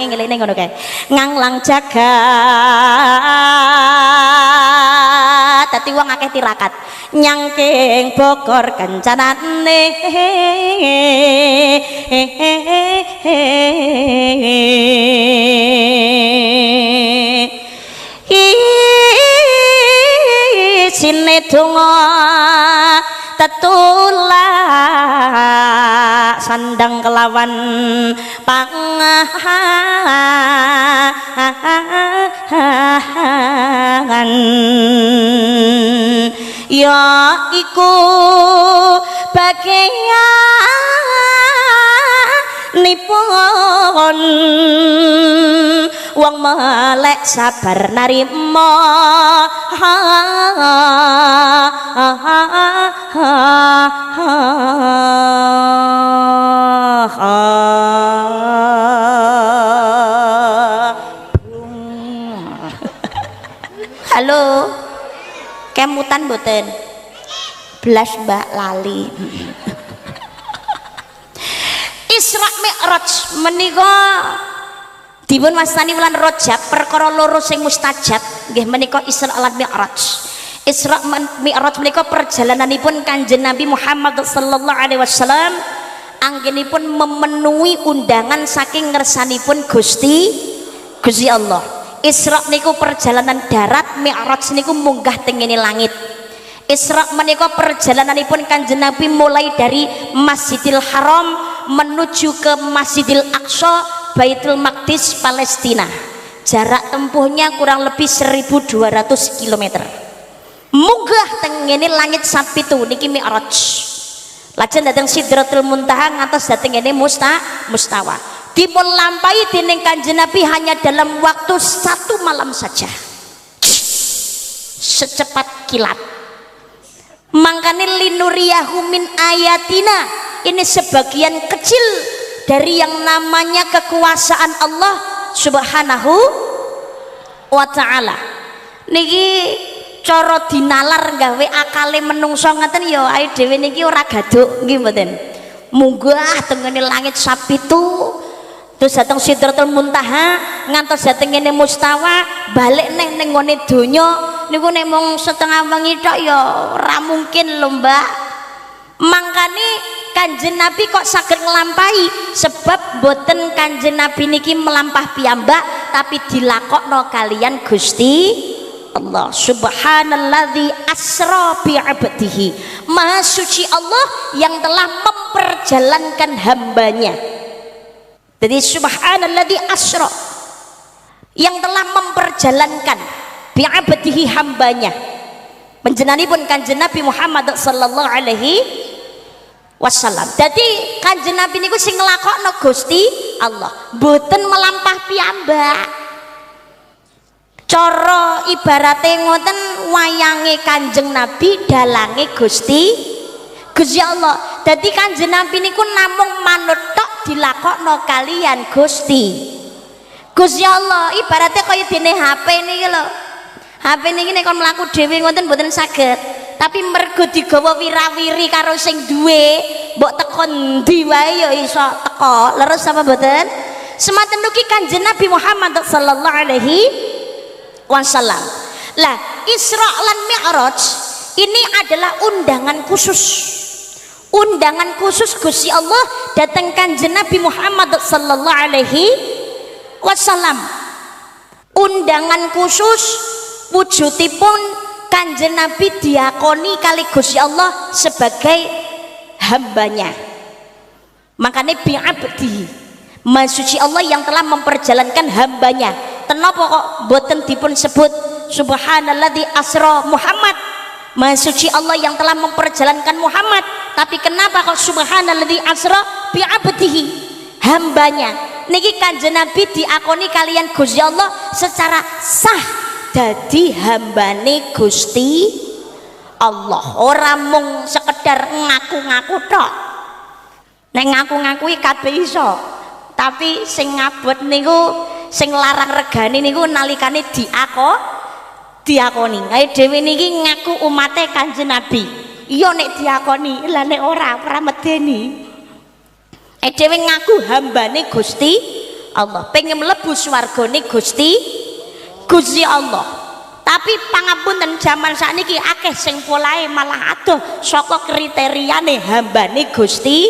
ngelange ngelene ngono kae nganglang jagat dadi wong akeh tirakat nyangking Bogor kencanane sine donga tetulak sandang kelawan pangan ya iku bagianipun wong melek sabar narima halo kemutan mboten blas mbak lali Isra Mi'raj menika dipun wastani wulan Rajab perkara loro sing mustajab nggih menika Isra lan Mi'raj. Isra Mi'raj menika perjalananipun Kanjeng Nabi Muhammad sallallahu alaihi wasallam anggenipun memenuhi undangan saking ngersanipun Gusti Allah. Isra niku perjalanan darat, Mi'raj niku munggah tengene langit. Isra menika perjalananipun Kanjeng Nabi mulai dari Masjidil Haram menuju ke Masjidil Aqsa Baitul Maqdis Palestina. Jarak tempuhnya kurang lebih 1200 km. Munggah tengene langit sapitu niki Mi'raj. Lajeng dhateng Sidratul Muntaha ngantos dhateng ngene Mustawa. Dipun lampahi dening Kanjeng Nabi hanya dalam waktu 1 malam saja. Secepat kilat. Mangkane linuriyahu min ayatina, ini sebagian kecil dari yang namanya kekuasaan Allah Subhanahu wa ta'ala. Niki cara dinalar gawe akale menungso ngaten ya ae dhewe niki ora gaduk nggih mboten. Munggah tengene langit sapitu terus dateng Sidratul Muntaha ngantos dateng ngene Mustawa balik ning nggone donya niku nek mung setengah wengi tok ya ora mungkin lho Mbak. Mangkane Kanjeng Nabi kok saged nglampahi sebab boten Kanjeng Nabi niki melampah piyambak tapi dilakokno kalian Gusti Allah. Subhanalladzi asra bi 'abdihi. Maha suci Allah yang telah memperjalankan hambanya. Jadi subhanalladzi asra yang telah memperjalankan bi 'abdihi hambanya. Panjenenganipun Kanjeng Nabi Muhammad sallallahu alaihi wasallam. Jadi Kanjeng Nabi niku sing nglakokno Gusti Allah, boten melampah piyambak. Cara ibarate ngoten wayange Kanjeng Nabi dalange Gusti Allah. Jadi Kanjeng Nabi niku namung manut tok dilakokno kalian Gusti Allah. Ibarate kaya dene HP niki lho. HP niki nek kon mlaku dhewe ngoten mboten saged. Tapi mergo digawa wirawiri karo sing duwe, mbok teko ndi wae ya iso teko. Leres apa mboten? Sematen ugi Kanjeng Nabi Muhammad sallallahu alaihi wasallam. Lah, Isra lan Mi'raj ini adalah undangan khusus. Undangan khusus Gusti Allah datang Kanjeng Nabi Muhammad sallallahu alaihi wasallam. Undangan khusus wujudipun Kanjeng Nabi diakoni kali Gusti Allah sebagai hambanya. Makanya bi'abdi, Maha suci Allah yang telah memperjalankan hambanya. Kenapa kok boten dipun sebut subhanalladzi asra Muhammad, Maha suci Allah yang telah memperjalankan Muhammad, tapi kenapa kok subhanalladzi asra bi'abdihi, hambanya. Niki Kanjeng Nabi diakoni kalian Gusti Allah secara sah dadi hambane Gusti Allah. Ora mung sekedar ngaku-ngaku tok. Nek ngaku-ngakui kabeh iso, tapi sing ngabot niku sing larang regane niku nalikane diakoni. Kae dhewe niki ngaku umate Kanjeng Nabi. Iya nek diakoni, lah nek ora medeni. Dhewe ngaku hambane Gusti Allah, pengen mlebu swargane Gusti Allah. Tapi pangapunten zaman sakniki akeh sing polahe malah adoh saka kriteriane hambane Gusti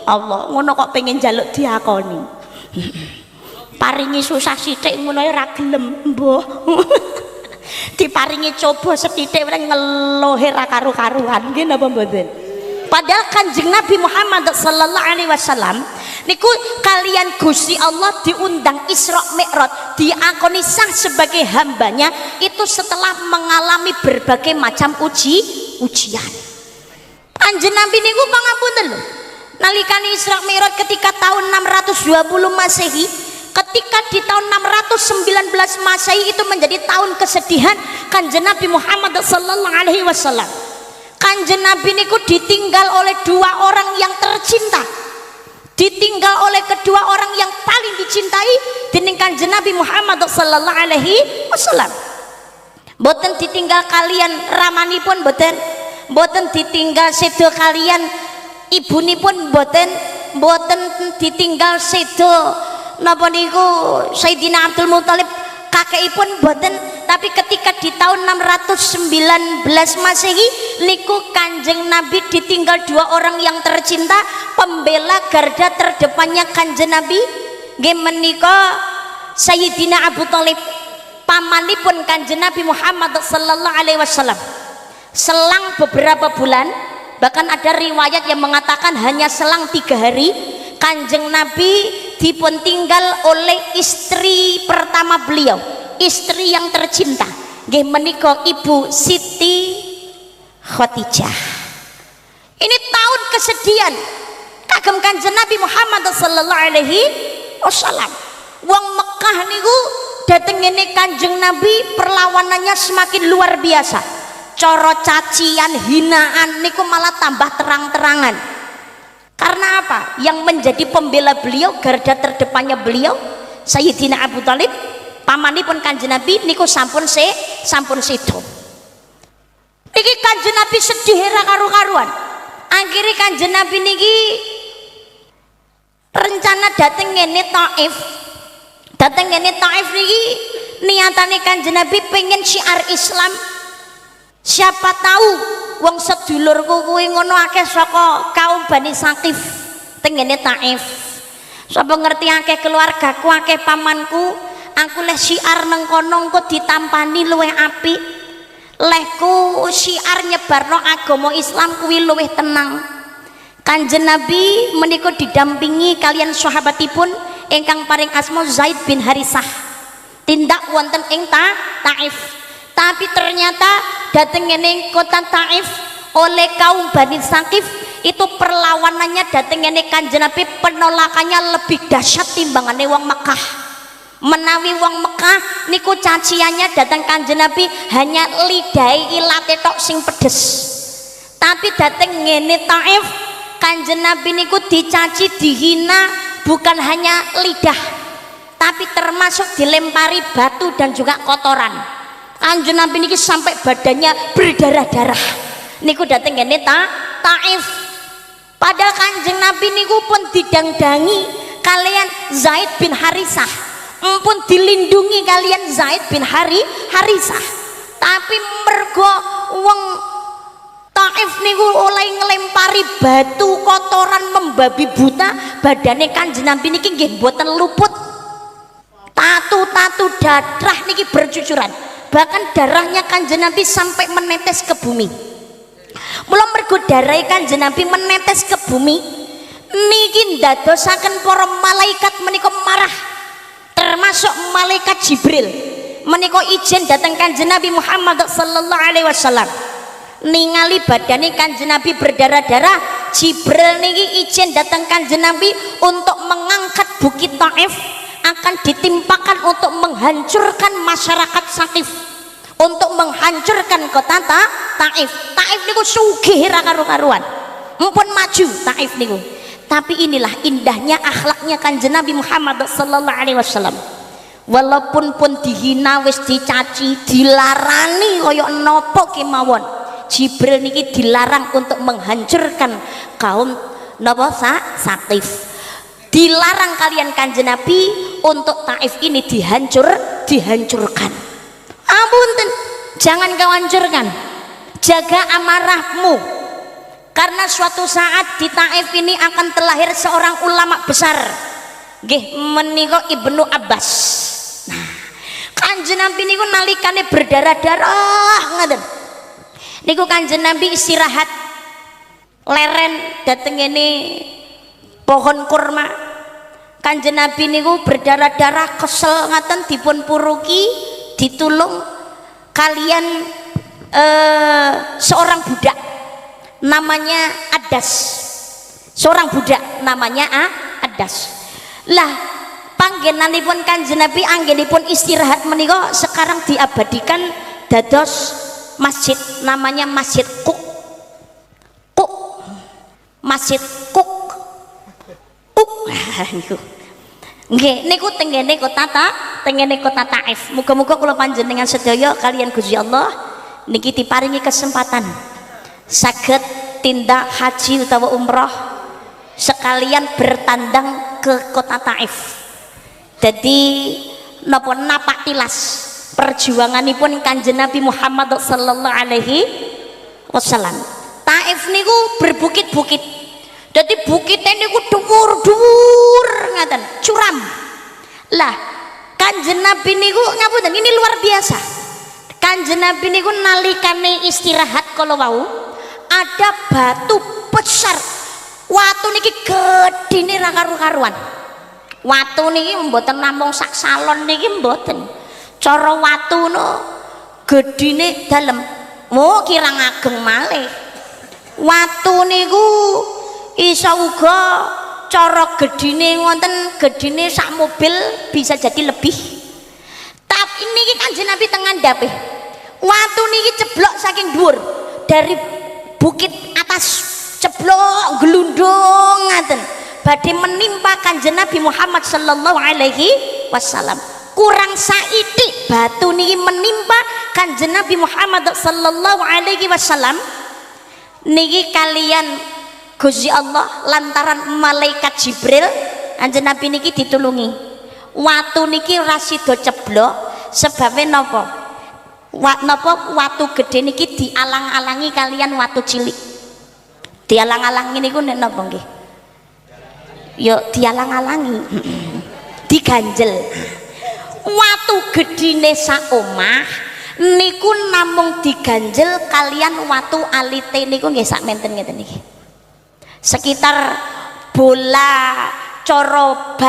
Allah. Ngono kok pengen njaluk diakoni. Paringi susah sithik ngono ora gelem, mbuh. Diparingi coba sethithik ngeluhe ra karu-karuan nggih napa mboten. Padahal Kanjeng Nabi Muhammad sallallahu alaihi wasallam niku kalian Gusti Allah diundang Isra Mi'raj, diakoni sah sebagai hambanya itu setelah mengalami berbagai macam ujian. Kanjeng Nabi niku pangapunten lho. Nalikane Isra Mi'raj ketika tahun 620 Masehi, ketika di tahun 619 Masehi itu menjadi tahun kesedihan Kanjeng Nabi Muhammad sallallahu alaihi wasallam. Kanjeng Nabi niku ditinggal oleh dua orang yang tercinta, ditinggal oleh kedua orang yang paling dicintai dening Kanjeng Nabi Muhammad sallallahu alaihi wasallam. Boten ditinggal kalian ramanipun, boten ditinggal sedo kalian ibunipun, boten ditinggal sedo napa niku Sayyidina Abdul Muthalib kakekipun, boten. Tapi ketika di tahun 619 Masehi niku Kanjeng Nabi ditinggal dua orang yang tercinta, pembela garda terdepannya Kanjeng Nabi nggih menika Sayyidina Abu Thalib, pamanipun Kanjeng Nabi Muhammad sallallahu alaihi wasallam. Selang beberapa bulan, bahkan ada riwayat yang mengatakan hanya selang 3 hari, Kanjeng Nabi dipun tinggal oleh istri pertama beliau, istri yang tercinta nggih menika Ibu Siti Khadijah. Ini tahun kesedihan kagem Kanjeng Nabi Muhammad sallallahu alaihi wasallam. Wong Mekah niku dateng ngene Kanjeng Nabi perlawanannya semakin luar biasa. Cara cacian, hinaan niku malah tambah terang-terangan. Karena apa? Yang menjadi pembela beliau, garda terdepannya beliau Sayyidina Abu Thalib, pamanipun Kanjeng Nabi niku sampun sedo. Niki Kanjeng Nabi sedih ra karu-karuan. Akhirnya Kanjeng Nabi niki rencana dateng ngene Taif. Dateng ngene Taif niki niatane Kanjeng Nabi pengen syiar Islam. Siapa tahu wong sedulurku kuwi ngono akeh saka kaum Bani Saqif tengene Taif. Sapa ngerti akeh keluargaku, akeh pamanku, aku leh syiar nang kono engko ditampani luwih apik. Lehku syiar nyebarno agama Islam kuwi luwih tenang. Kanjeng Nabi menika didampingi kalian sahabatipun ingkang paring asma Zaid bin Harisah. Tindak wonten ing Taif. Tapi ternyata dateng ngene kota Taif oleh kaum Bani Saqif itu perlawanannya dateng ngene Kanjeng Nabi penolakannya lebih dahsyat timbangane wong Mekah. Menawi wong Mekah niku caciannya datang Kanjeng Nabi hanya lidahe ilate tok sing pedes. Tapi dateng ngene Taif Kanjeng Nabi niku dicaci, dihina bukan hanya lidah, tapi termasuk dilempari batu dan juga kotoran. Kanjeng Nabi niki sampai badannya berdarah-darah. Niku dateng ngene Taif. Padahal Kanjeng Nabi niku pun didangdangi kalian Zaid bin Harisah. Pun dilindungi kalian Zaid bin Harisah. Tapi mergo wong Taif niku oleh ngelempari batu kotoran membabi buta, badane Kanjeng Nabi niki nggih mboten luput. Tatu-tatu darah niki bercucuran. Bahkan darahnya Kanjeng Nabi sampai menetes ke bumi. Mula mergo darah Kanjeng Nabi menetes ke bumi niki ndadosaken para malaikat menika marah, termasuk malaikat Jibril menika ijen datang Kanjeng Nabi Muhammad sallallahu alaihi wasallam. Ningali badane Kanjeng Nabi berdarah-darah, Jibril niki ijen datang Kanjeng Nabi untuk mengangkat bukit Taif, akan ditimpakan untuk menghancurkan masyarakat Saqif, untuk menghancurkan kota Taif. Taif niku sugih ra karu-karuan, mumpun maju Taif niku. Tapi inilah indahnya akhlaknya Kanjeng Nabi Muhammad sallallahu alaihi wasallam. Walaupun pun dihina, wis dicaci, dilarani kaya napa kemawon, Jibril niki dilarang untuk menghancurkan kaum napa Saqif. Dilarang kalian Kanjeng Nabi untuk Taif ini dihancurkan. Ampun, jangan kau hancurkan, jaga amarahmu, karena suatu saat di Taif ini akan terlahir seorang ulama besar, nggih menika Ibnu Abbas. Nah, Kanjeng Nabi niku nalikane berdarah-darah ngoten niku Kanjeng Nabi istirahat leren dateng ngene pohon kurma. Kanjeng Nabi niku berdarah-darah kesel ngaten dipun puruki ditulung kalian seorang budak namanya Adas, seorang budak namanya Adas. Lah panggenanipun Kanjeng Nabi anggenipun istirahat menika sekarang diabadikan dados masjid namanya Masjid Kuk. Masjid Kuk. Niku. Nggih, niku tengene kota Taif. Muga-muga kula panjenengan sedaya kalian Gusti Allah niki diparingi kesempatan saged tindak haji utawa umroh sekalian bertandang ke kota Taif. Jadi napa napak tilas perjuanganipun Kanjeng Nabi Muhammad sallallahu alaihi wasallam. Taif niku berbukit-bukit. Jadi bukitnya niku dhuwur-dhuwur ngaten, curam. Lah, Kanjeng Nabi niku ngapunten, ini luar biasa. Kanjeng Nabi niku nalikane istirahat kala wau, ada batu besar. Watu niki gedine ra karu-karuan. Watu niki mboten namung sak salon niki mboten. Cara watu no gedine dalem. Mo kirang ageng malih. Watu niku iso uga cara gedine wonten gedine sak mobil bisa jadi lebih. Tapi niki Kanjeng Nabi teng ngandhape. Watu niki ceblok saking dhuwur dari bukit atas ceblok glundung ngaten badhe menimpa Kanjeng Nabi Muhammad sallallahu alaihi wasallam. Kurang saitik batu niki menimpa Kanjeng Nabi Muhammad sallallahu alaihi wasallam niki kalian Gusti Allah lantaran malaikat Jibril Kanjeng Nabi niki ditulungi. Watu niki ora sida ceblok sebabe napa? Watu gede niki dialang-alangi kalian watu cilik. Dialang-alangi niku nek napa nggih? Ya dialang-alangi. Diganjel. Watu gedine sak omah niku namung diganjel kalian watu alite niku nggih sak menten ngeten niki. Sekitar bola coro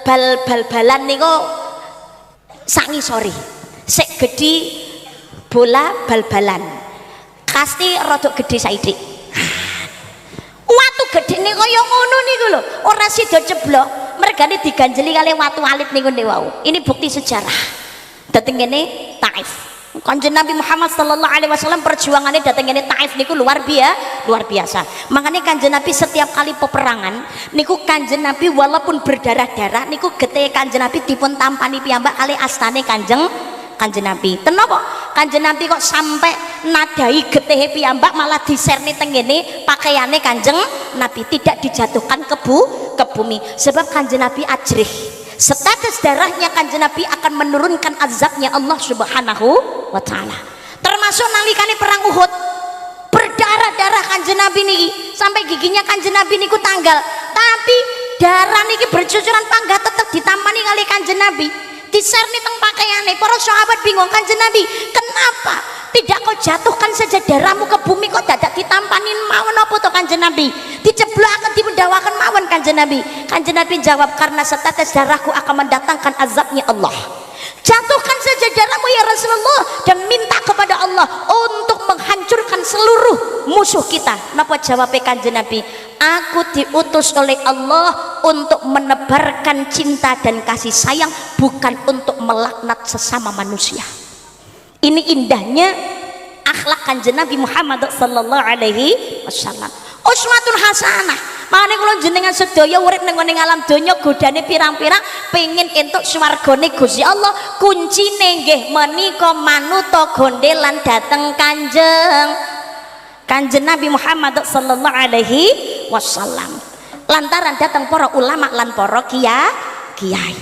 bal-balan niku sak ngisori sik gedhi bola bal-balan pasti rodok gedhe saidik. Watu gedhe niku kaya ngono niku lho, ora sida ceblok mergane diganjeli kali watu alit niku wau. Ini bukti sejarah dateng kene Taif. Kanjeng Nabi Muhammad sallallahu alaihi wasallam perjuangannya datang ini Taif niku luar biasa. Makanya Kanjeng Nabi setiap kali peperangan niku Kanjeng Nabi walaupun berdarah-darah niku getih Kanjeng Nabi dipun tampani piyambak kali astane Kanjeng Nabi. Tenapa Kanjeng Nabi kok sampai nadai getih piyambak malah diserni teng ngene pakaiane Kanjeng Nabi tidak dijatuhkan ke bumi sebab Kanjeng Nabi ajrih. Status darahnya Kanjeng Nabi akan menurunkan azabnya Allah Subhanahu wa taala. Termasuk nalikane perang Uhud berdarah-darah Kanjeng Nabi niki sampai giginya Kanjeng Nabi niku tanggal. Tapi darah niki bercucuran panggat tetap ditampani kali Kanjeng Nabi. Diserni teng pakaiane. Para sahabat bingung, Kanjeng Nabi, kenapa tidak kau jatuhkan saja darahmu ke bumi kok dadak ditampanin mawon apa to Kanjeng Nabi? Diceblokaken dimendawaken mawon Kanjeng Nabi. Kanjeng Nabi jawab, karena setetes darahku akan mendatangkan azabnya Allah. Jatuhkan saja darahmu ya Rasulullah dan minta kepada Allah untuk menghancurkan seluruh musuh kita. Napa jawab Kanjeng Nabi? Aku diutus oleh Allah untuk menebarkan cinta dan kasih sayang, bukan untuk melaknat sesama manusia. Ini indahnya akhlak Kanjeng Nabi Muhammad sallallahu alaihi wasallam. Uswatun hasanah. Makane kula jenengan sedaya urip ning alam donya godane pirang-pirang pengin entuk swargane Gusti Allah, kuncine nggih menika manuta gondelan dhateng Kanjeng Nabi Muhammad sallallahu alaihi wasallam. Lantaran datang para ulama lan para kiai.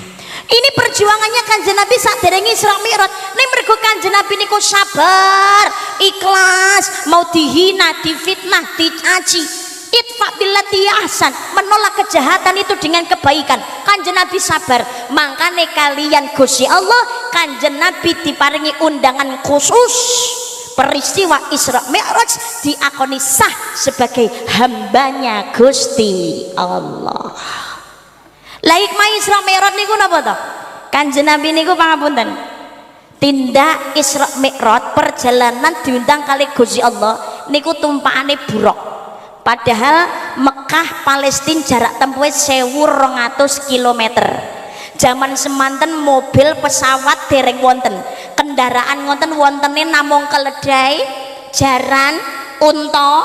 Ini perjuangannya Kanjeng Nabi saderenge Isra Mi'raj. Ning mergo Kanjeng Nabi niku sabar, ikhlas, mau dihina, difitnah, dicaci. Itfa billati ahsan, menolak kejahatan itu dengan kebaikan. Kanjeng Nabi sabar. Makane kalian Gusti Allah, Kanjeng Nabi diparingi undangan khusus. Peristiwa Isra Mi'raj diakoni sah sebagai hambanya Gusti Allah. Lah hikmah Isra Mi'raj niku napa to? Kanjeng Nabi niku pangapunten. Tindak Isra Mi'raj perjalanan diundang kali Gusti Allah niku tumpakane buruk. Padahal Mekah Palestina jarak tempuhe 1200 km. Zaman semanten mobil pesawat dereng wonten. Kendaraan wontene namung keledai, jaran, unta.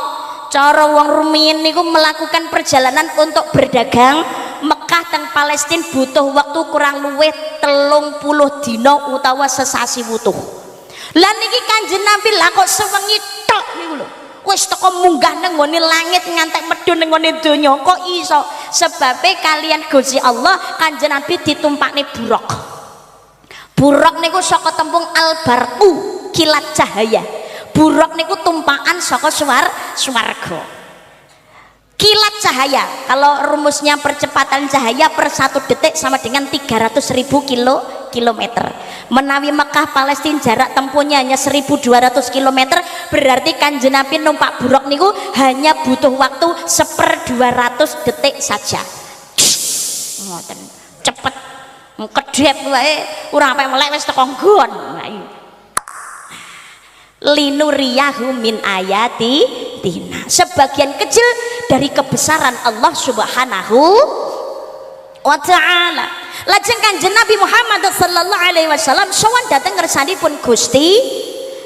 Cara wong rumiyin niku melakukan perjalanan untuk berdagang Mekah teng Palestina butuh waktu kurang luwih 30 dina utawa sesasi wutuh. Lah niki Kanjeng Nabi lah kok sewengi tok niku lho. Wis teko munggah nang ngone langit ngantek medhun nang ngone donya kok iso? Sebabe kalian Gusti Allah Kanjeng Nabi ditumpakne buruk. Buruk niku saka tembung albarku, kilat cahaya. Buruk niku tumpakan saka swarga. Kilat cahaya, kalau rumusnya percepatan cahaya per 1 detik sama dengan 300.000 kilometer. Menawi Mekah Palestina jarak tempuhnya hanya 1200 km, berarti Kanjeng Nabi numpak buruk niku hanya butuh waktu 1/200 detik saja. Ngoten, cepet. Kedhep wae ora sampe melek wis teko nggon. Linuriyahu min ayati tina, sebagian kecil dari kebesaran Allah Subhanahu wa ta'ala. Lajeng Kanjeng Nabi Muhammad sallallahu alaihi wasallam sowan dhateng ngersanipun Gusti,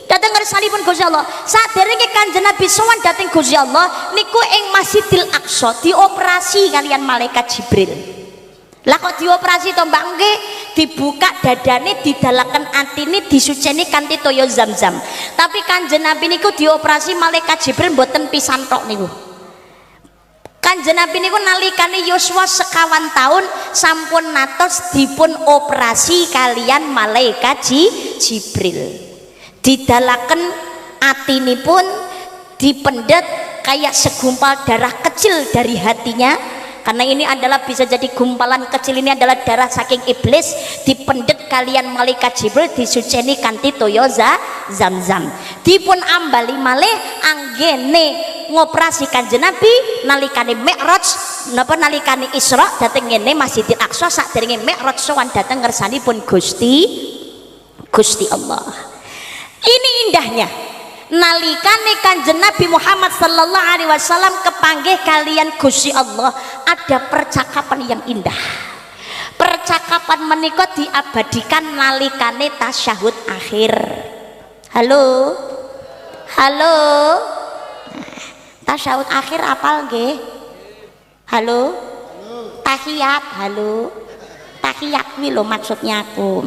dhateng ngersanipun Gusti Allah. Saderenge Kanjeng Nabi sowan dhateng Gusti Allah niku ing Masjidil Aqsa dioperasi kalian malaikat Jibril. Lah kok dioperasi to Mbak? Nggih, dibuka dadane, didalaken atine, disuceni kanthi toya Zam-zam. Tapi Kanjeng Nabi niku dioperasi malaikat Jibril mboten pisan tok niku. Kanjeng Nabi niku nalikane yuswa 51 tahun sampun natos dipun operasi kalian malaikat Jibril. Didalaken atinipun dipendet kayak segumpal darah kecil dari hatinya. Karena ini adalah bisa jadi gumpalan kecil, ini adalah darah saking iblis, dipendet kalian malaikat Jibril disuceni kanthi toya Zam-zam. Dipun ambali malih anggene ngoperasi Kanjeng Nabi nalikane Mi'raj napa nalikane Isra dhateng ngene Masjidil Aqsa saderenge Mi'raj sowan dhateng ngersanipun Gusti Allah. Ini indahnya nalikane Kanjeng Nabi Muhammad sallallahu alaihi wasallam kepanggih kalian Gusti Allah, ada percakapan yang indah. Percakapan menika diabadikan nalikane tasyahud akhir. Halo. Halo. Tasyahud akhir apal nggih? Halo. Tahiyat, halo. Tahiyat kuwi lho maksudnya aku.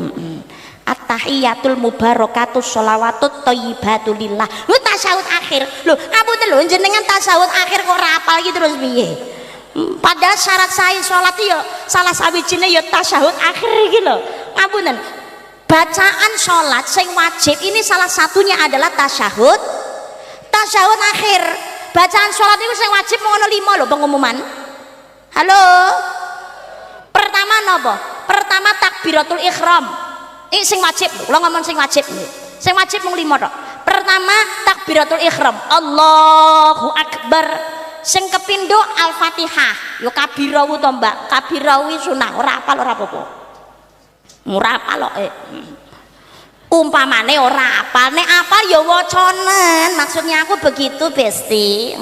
At-tahiyatul mubarakatus sholawatut thayyibatu lillah. Lu tasyahud akhir. Lho, ngapunten lho jenengan tasyahud akhir kok ora apal iki terus piye? Padahal syarat sahih salat ya salah sawijine ya tasyahud akhir iki lho. Ngapunten. Bacaan salat sing wajib ini salah satunya adalah tasyahud akhir. Bacaan salat niku sing wajib mung ana 5 lho pengumuman. Halo. Pertama napa? Pertama takbiratul ihram. Ini sing wajib, lo ngomong sing wajib. Sing wajib mung 5 tok. Pertama takbiratul ihram, Allahu Akbar. Sing kepindo Al-Fatihah. Yo kabirawu to, Mbak. Kabirawu sunah, ora apal ora apa-apa. Ora apal kok. Umpamane ora apal, nek apal ya wacanen. Maksudnya aku begitu, Besti.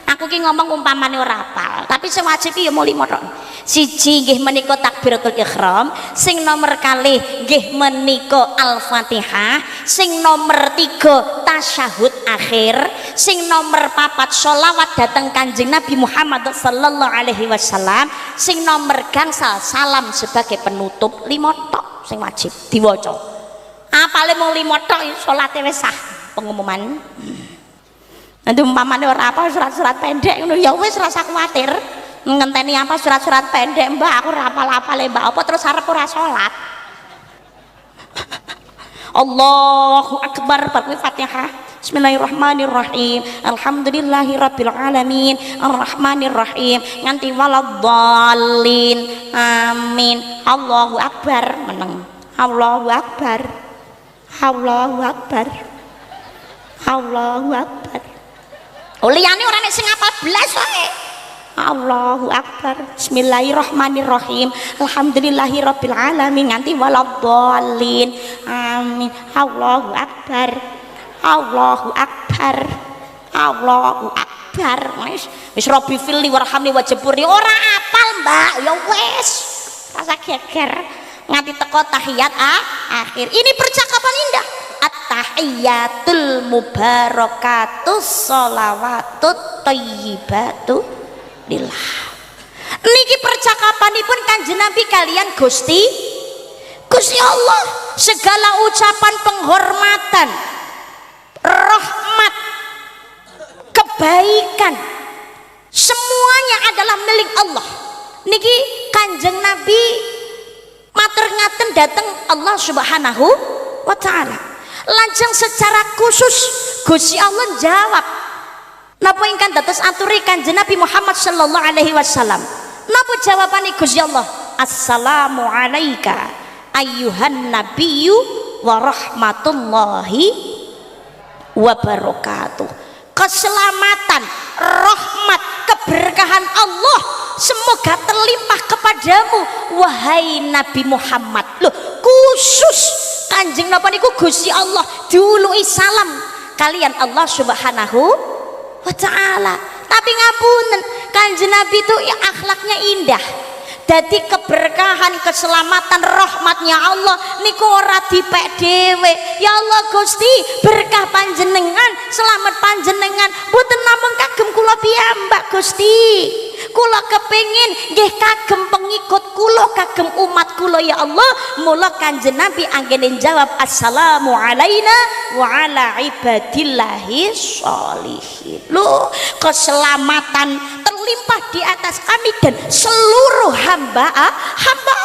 Aku ki ngomong umpamane ora apal, tapi sing wajib ki ya mung 5 tok. Siji nggih menika takbiratul ihram, sing nomor kalih nggih menika Al-Fatihah, sing nomor 3 tasyahud akhir, sing nomor 4 sholawat dhateng Kanjeng Nabi Muhammad sallallahu alaihi wasallam, sing nomor gangsal salam sebagai penutup. 5 tok sing wajib diwaca. Apale mung 5 tok salate wis sah. Pengumuman. Nanti umpamane ora apa surat-surat pendek ngono ya wis rasa kuwatir. ngenteni apa surat-surat pendek Mbak, aku ora apal-apal Mbak, apa terus arep ora salat. Allahu akbar, baca Fatihah. Bismillahirrahmanirrahim. Alhamdulillahirabbil alamin, arrahmanirrahim, nganti waladdallin. Amin. Allahu akbar meneng. Allahu akbar. Allahu akbar. Allahu akbar. Liyane ora nek sing apal blas wae. Allahu akbar. Bismillahirrahmanirrahim. Alhamdulillahirabbil alamin nganti waladdallin. Amin. Allahu akbar. Allahu akbar. Allahu akbar. Wis Rabbi filli warhamni wajburni ora apal Mbak, ya wis. Rasa geger nganti teko tahiyat akhir. Ini percakapan indah. At-tahiyatul mubarakatus sholawatut thayyibatu lillah. Niki percakapanipun Kanjeng Nabi kalian Gusti Allah. Segala ucapan penghormatan, rahmat, kebaikan, semuanya adalah milik Allah. Niki Kanjeng Nabi matur ngaten dateng Allah Subhanahu wa taala. Lajeng secara khusus Gusti Allah jawab napa ingkang dados aturi Kanjeng Nabi Muhammad sallallahu alaihi wasallam. Napa jawabane Gusti Allah? Assalamu alayka ayyuhan nabiyyu wa rahmatullahi wa barakatuh. Keselamatan, rahmat, keberkahan Allah semoga terlimpah kepadamu wahai Nabi Muhammad. Loh, khusus Kanjeng napa niku Gusti Allah diului salam kalian Allah Subhanahu wa taala. Tapi ngapunten, Kanjeng Nabi itu ya akhlaknya indah. Dadi keberkahan, keselamatan, rahmatnya Allah niku ora dipek dhewe. Ya Allah Gusti, berkah panjenengan, selamat panjenengan boten namung kagem kula piyambak Gusti. Kula kepengin nggih kagem pengikut kula, kagem umat kula ya Allah. Mula Kanjeng Nabi anggene jawab assalamu alaina wa ala ibadillahi sholihin. Loh, keselamatan terlimpah di atas kami dan seluruh hamba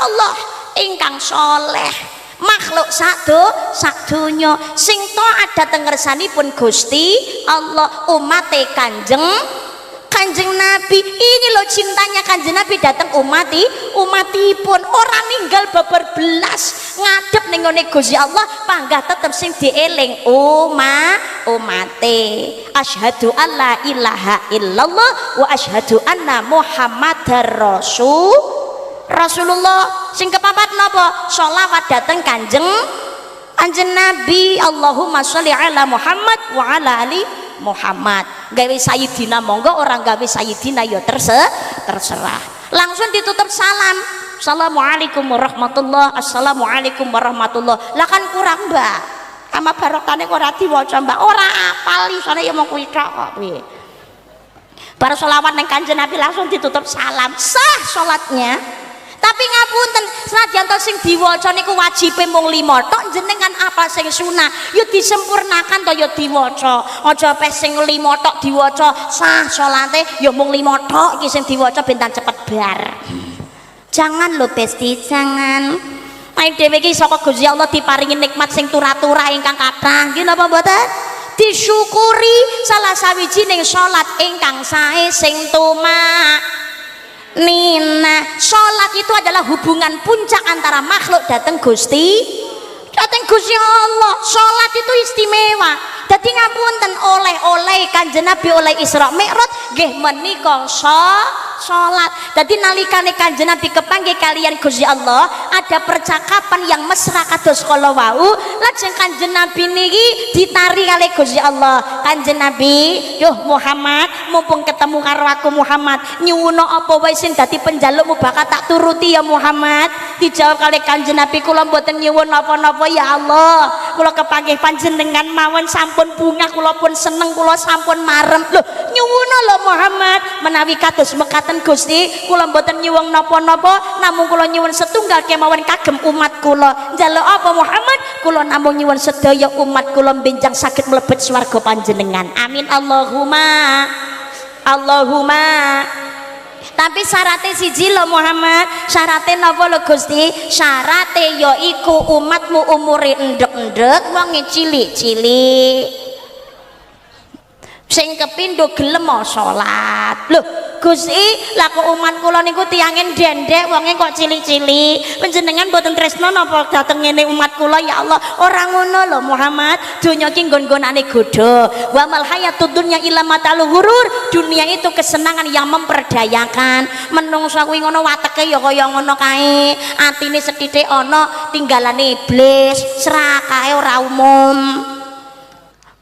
Allah ingkang soleh, makhluk sadonya sing taat dhateng ngersanipun Gusti Allah, umate Kanjeng Nabi. Ini loh cintanya Kanjeng Nabi datang umatipun, orang ninggal babar belas ngadep ning ngene Gusti Allah, panggah tetep sing dieling umate. Asyhadu alla ilaha illallah wa asyhadu anna muhammadar Rasulullah. Sing kepapat napa? Sholawat dateng Kanjeng Nabi. Allahumma sholli ala Muhammad wa ala ali Muhammad. Gawe Sayyidina monggo, orang gawe Sayyidina ya terserah. Langsung ditutup salam. Assalamualaikum warahmatullah. Assalamualaikum warahmatullah. Lah kan kurang Mbak, sama barokane kok ora diwaca Mbak, ora apal isane ya mung kuwi tok kok piye. Bar selawat ning Kanjeng Nabi langsung ditutup salam, sah salatnya. Tapi ngapunten, senajan to sing diwaca niku wajibe mung 5 tok, jenengan apa sing sunah ya disempurnakan to ya diwaca. Aja pes sing 5 tok diwaca sah salate ya mung 5 tok iki sing diwaca ben cepet bar. Jangan lho Besti, jangan. Ayo dhewe iki saka Gusti Allah diparingi nikmat sing turah-turah ingkang kathah. Nggih napa mboten? Disyukuri salah sawijining salat ingkang sae sing Nina. Sholat itu adalah hubungan puncak antara makhluk datang Gusti Allah. Sholat itu istimewa. Jadi ngapunten, oleh Kanjeng Nabi oleh Isra Mi'raj nggih menika sholat. Jadi nalikane Kanjeng Nabi kepanggih kalian Gusti Allah, ada percakapan yang mesra kados kala wau. Lajeng Kanjeng Nabi niki ditari kali Gusti Allah. Kanjeng Nabi, "Yuh Muhammad, mumpung ketemu karo aku Muhammad, nyuwuna apa wae sing dadi penjalukmu bakal tak turuti ya Muhammad." Dijawab kali Kanjeng Nabi, "Kula mboten nyuwun napa-napa ya Allah. Kula kepanggih panjenengan mawon sampun bunga, kula pun seneng, kula sampun marem." Loh, nyuwuna lho Muhammad, menawi kados mekaten Gusti, kula mboten nyuwun napa-napa, namung kula nyuwun setunggal kemawon kagem umat kula. Njaluk apa Muhammad? Kula namung nyuwun sedaya umat kula benjang saged mlebet swarga panjenengan. Amin Allahumma Tapi syaratnya siji lho Muhammad, syaratnya napa lho Gusti? Syaratnya yaiku umatmu umure endek-endek, wonge cilik-cilik. Sing kepindho gelem salat. Lho, Gusti, lah kok umat kula niku tiyange ndendek wonge kok cilik-cilik. Panjenengan mboten tresno napa dateng ngene umat kula ya Allah? Ora ngono lho Muhammad. Donya ki nggon-nggonane godho. Wa mal hayatud dunya illa matalul ghurur. Dunia itu kesenangan yang memperdayakan. Menungso kuwi ngono wateke ya kaya ngono kae. Atine sethithik ana tinggalane iblis, serakae ora umum.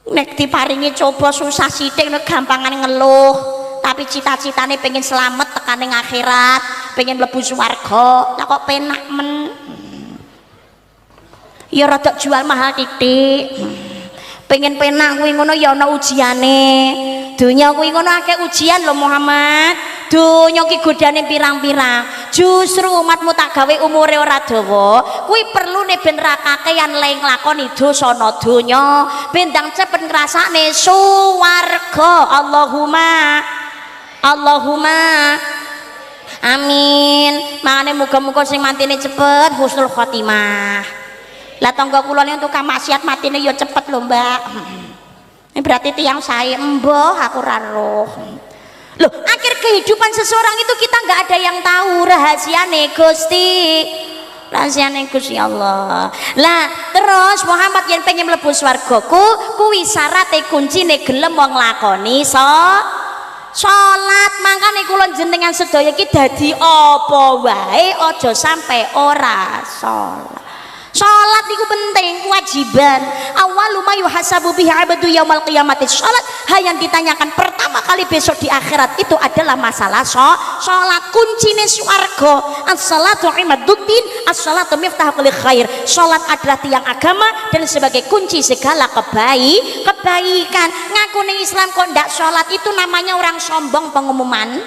Nek diparingi coba susah sithik nek gampangan ngeluh, tapi cita-citane pengen selamat tekan ning akhirat, pengen mlebu swarga. Lah kok penak men. Ya rada jual mahal titik. Pengen penak kuwi ngono ya ana ujiane. Dunya kuwi ngono akeh ujian lho Muhammad. Dunya ki godane pirang-pirang. Justru umatmu tak gawe umure ora dawa. Kuwi perlune ben ra kakean leng lakoni dosa ana donya, ben ndang cepet ngrasakne swarga. Allahumma amin. Mangane muga-muga sing matine cepet husnul khotimah. Lah tangga kula niku tukang maksiat matine ya cepet lho Mbak. Ini berarti tiang saya emboh aku raroh. Loh, akhir kehidupan seseorang itu kita nggak ada yang tahu rahasiane Gusti. Rahasiane Gusti Allah. Lah, terus Muhammad yang pengen mlebu swargaku, kuwi syarate kuncine gelem wong lakoni salat. Mangkane kula jenengan sedaya iki dadi apa wae aja sampai ora salat. Salat itu penting, kewajiban. Awwalu ma yuhasabu bihi 'abdu yaumal qiyamati salat. Hal yang ditanyakan pertama kali besok di akhirat itu adalah masalah salat. Kuncine swarga. As-salatu imaduddin, as-salatu miftahul kulli khair. Salat adalah tiang agama dan sebagai kunci segala kebaikan. Ngaku ning Islam kok ndak salat itu namanya orang sombong pengumuman.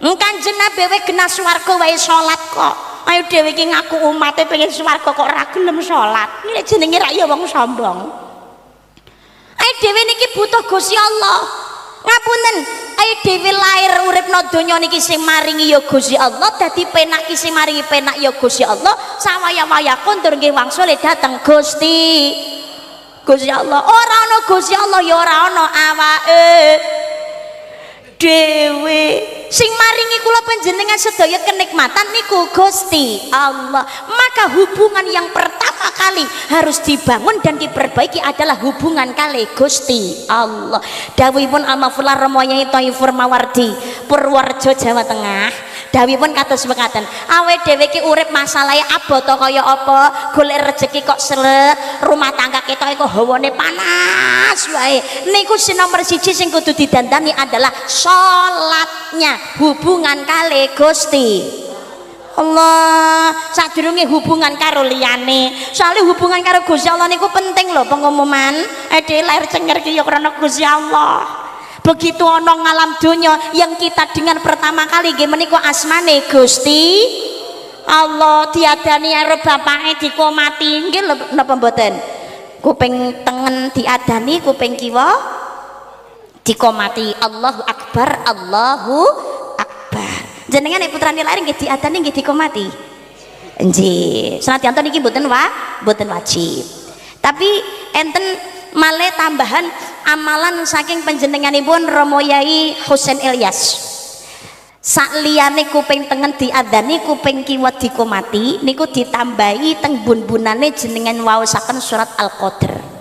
Kanjeng Nabi wae kena swarga wae salat kok. Ayo dhewe iki ngaku umate pengen swarga kok ora gelem salat. Iki jenenge ra ya wong sombong. Ayo dhewe niki butuh Gusti Allah. Ngapunten, ayo dhewe lair uripno donya niki sing maringi ya Gusti Allah, dadi penak iki sing maringi penak ya Gusti Allah. Sawaya-waya kondur nggih wangsule dateng Gusti Allah. Ora ana Gusti Allah ya ora ana awake dhewe. Sing maringi kula panjenengan sedaya kenikmatan niku Gusti Allah. Maka hubungan yang pertama kali harus dibangun dan diperbaiki adalah hubungan kali Gusti Allah. Dawuhipun Almafullah Romoyai Thaifur Mawardi, Purworejo Jawa Tengah. Dawuhipun kados mekaten, awake dhewe iki urip masalahe aboto kaya apa, golek rezeki kok selek, rumah tangga kita iku hawane panas wae. Niku sing nomor 1 sing kudu didandani adalah salatnya, hubungan kali Gusti Allah. Sadurunge hubungan karo liyane. Soale hubungan karo Gusti Allah niku penting lho pengumuman. Dhewe lahir cenger ki ya krana Gusti Allah. Begitu ana ngalam donya yang kita dengar pertama kali nggih menika asmane Gusti Allah. Diadani karo bapake dikomati nggih lho napa mboten? Kuping tengen diadani, kuping kiwa dikomati. Allahu Akbar, Allahu Akbar. Jenengan nek putrane lahir nggih diadani nggih dikomati. Nggih. Senadyan niki mboten wajib. Tapi enten male tambahan amalan saking panjenenganipun Romo Yai Husain Ilyas. Sakliyane kuping tengen diadani, kuping kiwa dikomati, niku ditambahi teng bun-bunane jenengan waosaken surat Al-Qadr.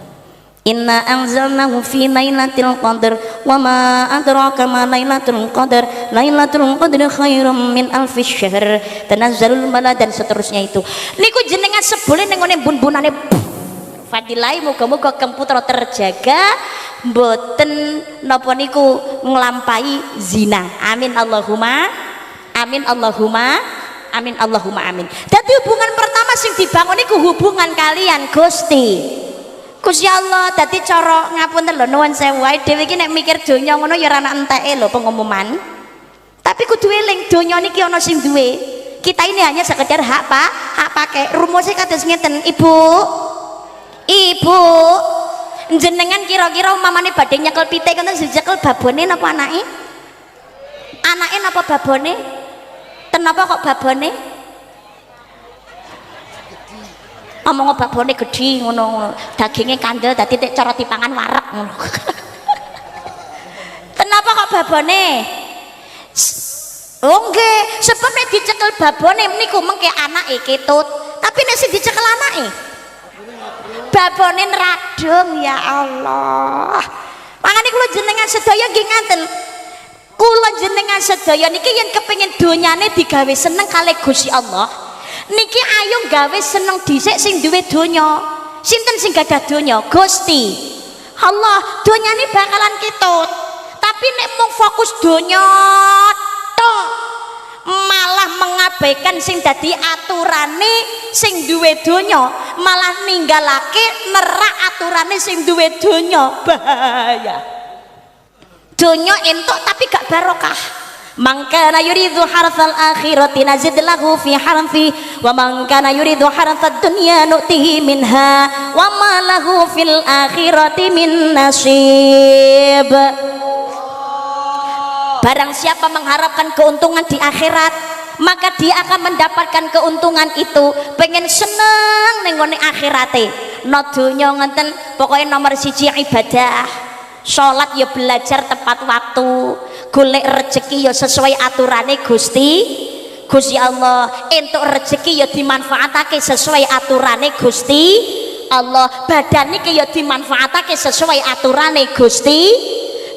Inna anzalnahu fi lailatul qadr wa ma adraka ma lailatul qadr. Lailatul qadri khairum min alfi syahr. Tanazzalul malaikatu dan seterusnya itu. Niku jenengan sebule ning ngene bun-bunane fadilai, muga-muga komputer terjaga mboten napa niku nglampahi zina. Amin Allahumma amin Allahumma amin Allahumma amin. Dadi hubungan pertama sing dibangun niku hubungan kalian Gusti Allah. Dadi cara ngapunten lho nuwun sewu wae dhewe iki nek mikir donya ngono ya ora ana enteke lho pengumuman. Tapi kudu eling donya niki ana sing duwe. Kita ini hanya sekedar hak pakai. Rumusnya kados ngeten, Ibu, jenengan kira-kira umpamane badhe nyekel pitik ngoten dicekel babone napa anake? Anake napa babone? Kenapa kok babone? Omong babone gedhi ngono, dagingnya kandel dadi tek cara dipangan wareg ngono. Kenapa kok babone? Oh nggih, sebab nek dicekel babone niku mengke anake ketut, tapi nek sing dicekel anake babone radung ya Allah. Makane kula jenengan sedaya nggih ngaten. Kula jenengan sedaya niki yen kepengin donyane digawe seneng kalih Gusti Allah. Niki ayo gawe seneng dhisik sing duwe donya. Sinten sing gadah donya? Gusti Allah. Donyane bakalan ketut. Tapi nek mung fokus donya tok malah mengabaikan sing dadi aturane sing duwe donya, malah ninggalake nerak aturane sing duwe donya. Bahaya. Donya entuk tapi gak barokah. Man kana yuridu harthal akhirati nazid lahu fi harfi wa man kana yuridu harthad dunya nu'tihi minha wa ma lahu fil akhirati min nasib. Barang siapa mengharapkan keuntungan di akhirat, maka dia akan mendapatkan keuntungan itu. Pengen seneng ning ngene akhirate. No donya ngenten, pokoknya nomor siji ibadah. Salat ya belajar tepat waktu, golek rezeki ya sesuai aturane Gusti Allah. Entuk rezeki ya dimanfaatake sesuai aturane Gusti Allah. Badan niki ya dimanfaatake sesuai aturane Gusti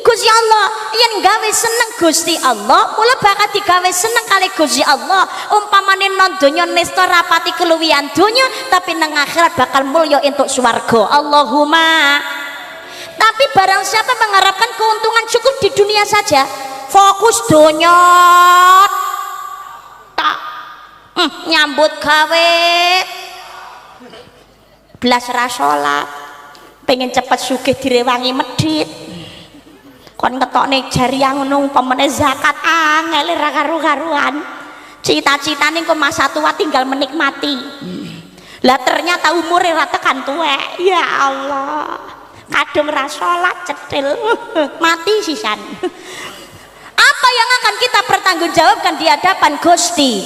Allah. Yen gawe seneng Gusti Allah, mula bakal digawe seneng kali Gusti Allah. Umpamane non donya nista rapati keluwihan donya, tapi nang akhirat bakal mulya entuk swarga. Allahumma. Tapi barang siapa mengharapkan keuntungan cukup di dunia saja, fokus donya tak nyambut gawe belas ra salat, pengen cepet sugih direwangi medhit, kon ngetokne jariah ngono umpamane zakat angel ra karu-karuan, cita-citane kok masa tua tinggal menikmati. Lah ternyata umure ra tekan tuwek. Ya Allah, kadung ra salat cetil mati sisan. Apa yang akan kita pertanggungjawabkan di hadapan Gusti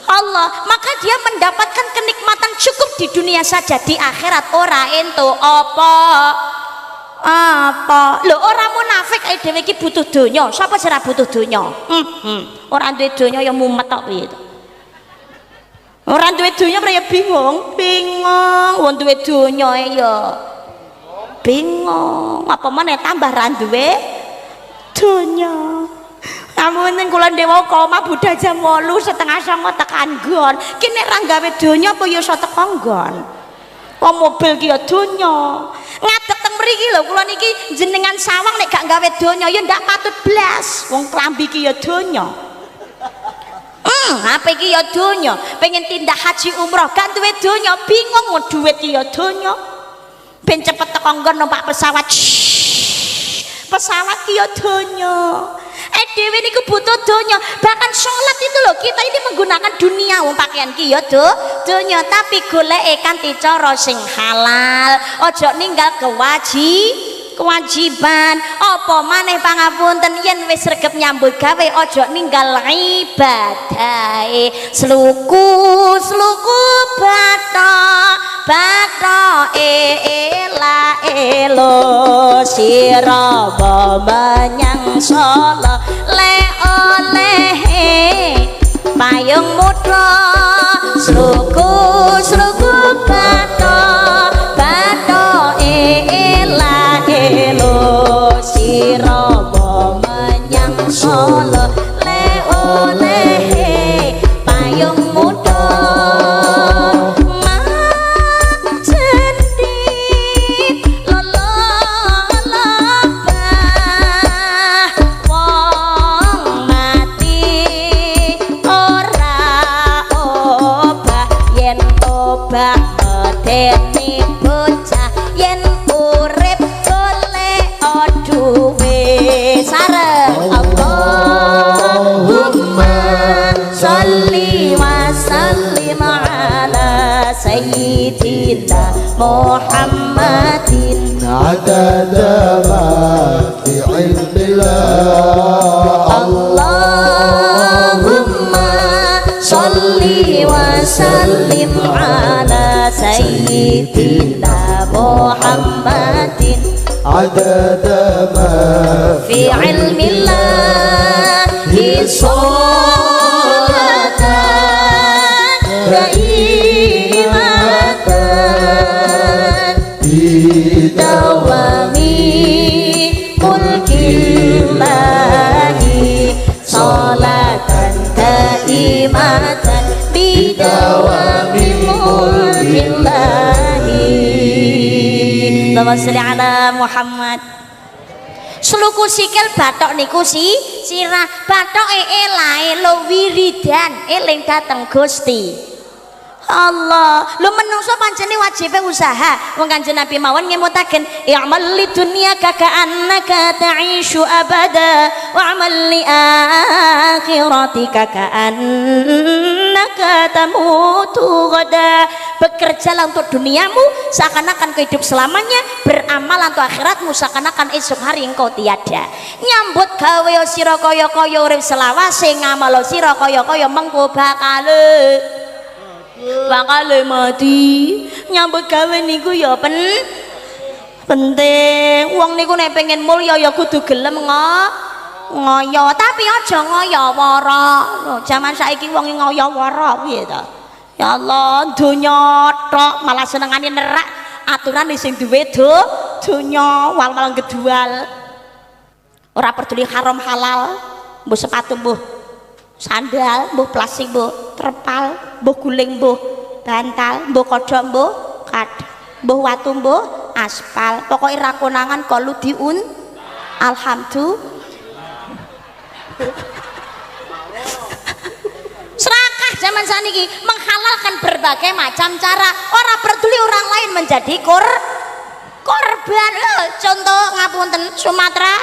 Allah? Maka dia mendapatkan kenikmatan cukup di dunia saja, di akhirat ora entuk apa. Lho ora munafik ae dhewe iki butuh donya. Sapa sing ora butuh donya? Ora duwe donya ya mumet tok piye to. Ora duwe donya ya bingung. Wong duwe donya ya bingung. Apa meneh tambah ra duwe donya. Amun kula dewa koma budal jam 8:30 tekan nggon. Ki nek ra gawe donya apa ya iso teko nggon. Wong mobil ki ya donya. Ngadeg teng mriki lho kula niki jenengan sawang nek gak gawe donya ya ndak patut blas. Wong klambi ki ya donya. Apa iki ya donya. Pengen tindak haji umroh gak duwe donya, bingung mau duit ki ya donya. Ben cepet teko nggon numpak pesawat. Pesawat ki ya donya. Dewe niku butuh donya. Bahkan sholat itu loh, kita ini menggunakan dunia. Pakaian ki ya donya, tapi goleke kanthi cara sing halal. Ojo ninggal kewajiban. Apa maneh pangapunten yen wis sregep nyambut gawe ojo ninggal ibadahe. Sluku bato elo sira menyang sala le oleh payung muda. Sluku bato elo sira menyang sala le oleh payung muda. Medeni bocah yen urip golek duwe sareng Allahumma sholli wa sallim ala sayyidina Muhammadin adada ma fi ilmillah. Allah sayyidina Muhammadin adada ma fi ilmillahi sholatan daimatan bidawami mulkillahi sholatan daimatan bidawami mulkillahi. Allahumma sholli ala Muhammad. Sluku sikil bathok niku sirah bathoke elae lo wiridan eling dateng Gusti Allah. Lu menungso pancene wajibe usaha. Wong Kanjeng Nabi mawon ngemutaken i'mal lidunya ka'annaka ta'ishu abada wa'mal li akhiratika ka'annaka tamutu ghada. Bekerjalah untuk duniamu seakan-akan kau hidup selamanya, beramal untuk akhiratmu seakan-akan esok hari engkau tiada. Nyambut gawe sira kaya-kaya urip selawase, ngamal sira kaya-kaya mengko bakal mati. Nyambut gawe niku ya penting. Wong niku nek pengen mulya ya kudu gelem ngoyo, tapi aja ngoyo wara. Lho, jaman saiki wong ngoyo wara piye ta? Ya Allah, donya tok malah senengane nerak aturan sing duwe donya wal-wal gedual. Ora peduli haram halal, mbuh sepatu mbuh sandal, mbuh plastik mbuh terpal, mbuh guling mbuh bantal, mbuh kodhok mbuh kadang, mbuh watu mbuh aspal, pokoke ra konangan kolu diun alhamdulillah. Serakah zaman saniki menghalalkan berbagai macam cara, ora peduli orang lain menjadi korban. Contoh ngapunten Sumatera,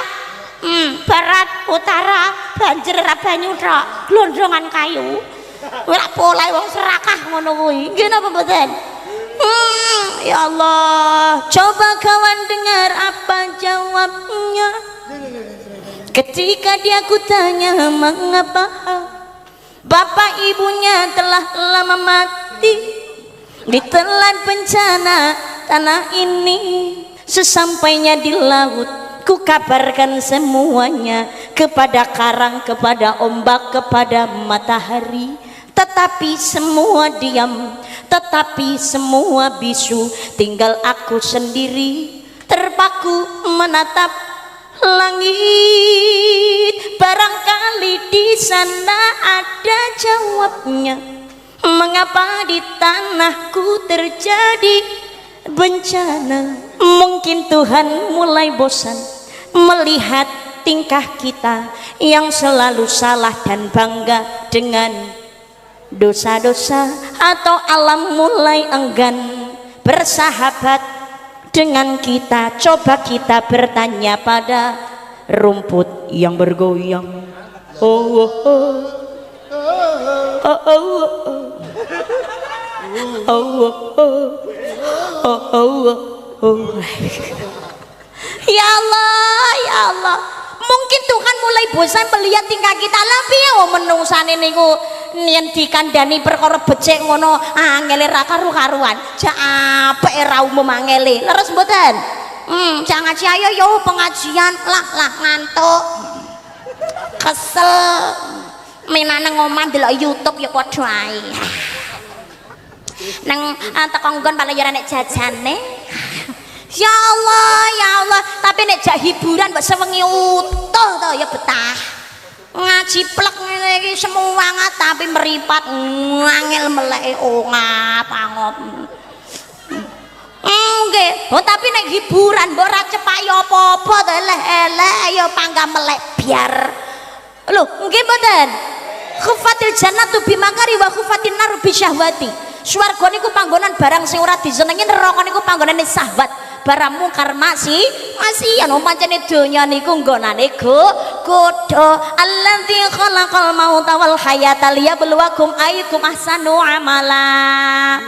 barat utara banjir ra banyu tok, glondrongan kayu. Ora pola wong serakah ngono kuwi. Nggih napa mboten? Ya Allah, coba kawan dengar apa jawabnya ketika dia kutanya mengapa bapak ibunya telah lama mati ditelan bencana tanah ini. Sesampainya di laut ku kabarkan semuanya kepada karang, kepada ombak, kepada matahari, tetapi semua diam, tetapi semua bisu. Tinggal aku sendiri terpaku menatap langit. Barangkali di sana ada jawabnya, mengapa di tanahku terjadi bencana. Mungkin Tuhan mulai bosan melihat tingkah kita yang selalu salah dan bangga dengan dosa-dosa, atau alam mulai enggan bersahabat dengan kita. Coba kita bertanya pada rumput yang bergoyang. Oh, oh, oh. Oh, oh, oh. Oh, oh, oh. Oh, oh, oh. Ya Allah, ya Allah, mungkin Tuhan mulai bosan melihat tingkah kita. Lah piye menungsane niku yen dikandani perkara becik ngono angele ra karu-karuan. Jak apik ra umum angele. Leres mboten? Jak ngaji ayo yo pengajian lah ngantuk. Kesel. Menane ngomah delok YouTube ya padha ae. Nang teko nggon paling ya nek jajane. Ya Allah, ya Allah, tapi nek jak hiburan mbok sewengi utuh to ya betah. Ngaji plek ngene iki semangat tapi meripat angel meleke ngap-ngop. Nggih, tapi nek hiburan mbok ora cepak ya apa-apa to, eleh-eleh ya panggah melek biar. Lho, nggih mboten? Khufatil jannatu bimakari wa khufatin naru bisyahwati. Swarga niku panggonan barang sing ora disenengi, neraka niku panggonane syahwat. Barang mungkar masih anu pancene donya niku nggonane godho. Allazi khalaqal mauta wal hayata liyabluwakum ayyukum ahsanu amala.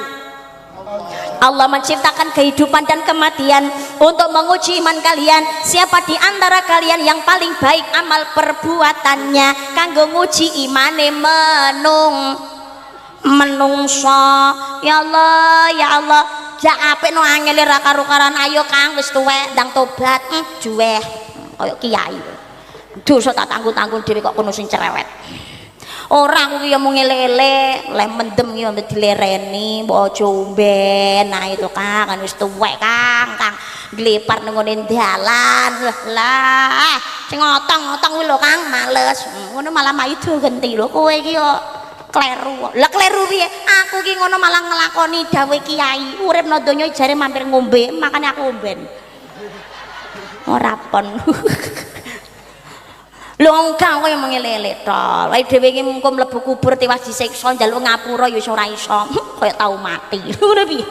Allah menciptakan kehidupan dan kematian untuk menguji iman kalian. Siapa di antara kalian yang paling baik amal perbuatannya kanggo nguji imane menungso. Ya Allah, ya Allah, jak apik no angel ra karo-karan ayo Kang wis tuwek ndang tobat juweh kaya kiai dosa tak tanggung-tanggung dhewe kok kono sing cerewet ora aku ki mung elek-elek leh mendem ki mbek dilereni mbok aja omben nah itu Kang kan wis tuwek Kang glepar nang ngene dalan lah sing ngotong-ngotong kuwi lho Kang males ngono malah maido genti lho kowe iki kok kleru lah kleru piye aku ki ngono malah nglakoni dawuh kiai urip nang donya jare mampir ngombe makane aku omben ora pon lho engkang kowe mengelele to wae dhewe iki mengko mlebu kubur tiwas disiksa njaluk ngapura ya ora iso kaya tau mati ngono piye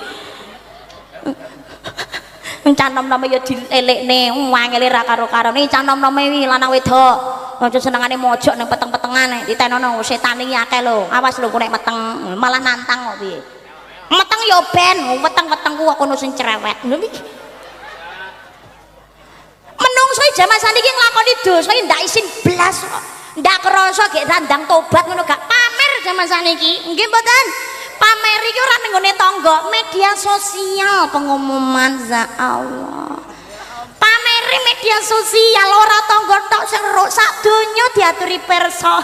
canom-nome ya dielekne wangele ra karo-karone canom-nome wi lanang wedok aja senengane mojok ning peteng-petengan ditenono setan iki akeh lho awas lho nek meteng malah nantang kok piye meteng ya ben weteng-wetengku kok kono sing cerewet lho iki menungso jaman saniki nglakoni dosa ndak isin blas kok ndak krasa gek sandang tobat ngono gak pamer jaman saniki nggih mboten pamer iki ora ning gone tangga media sosial pengumuman za Allah pameri media sosial ora tangga tok sing sak donya diaturi perso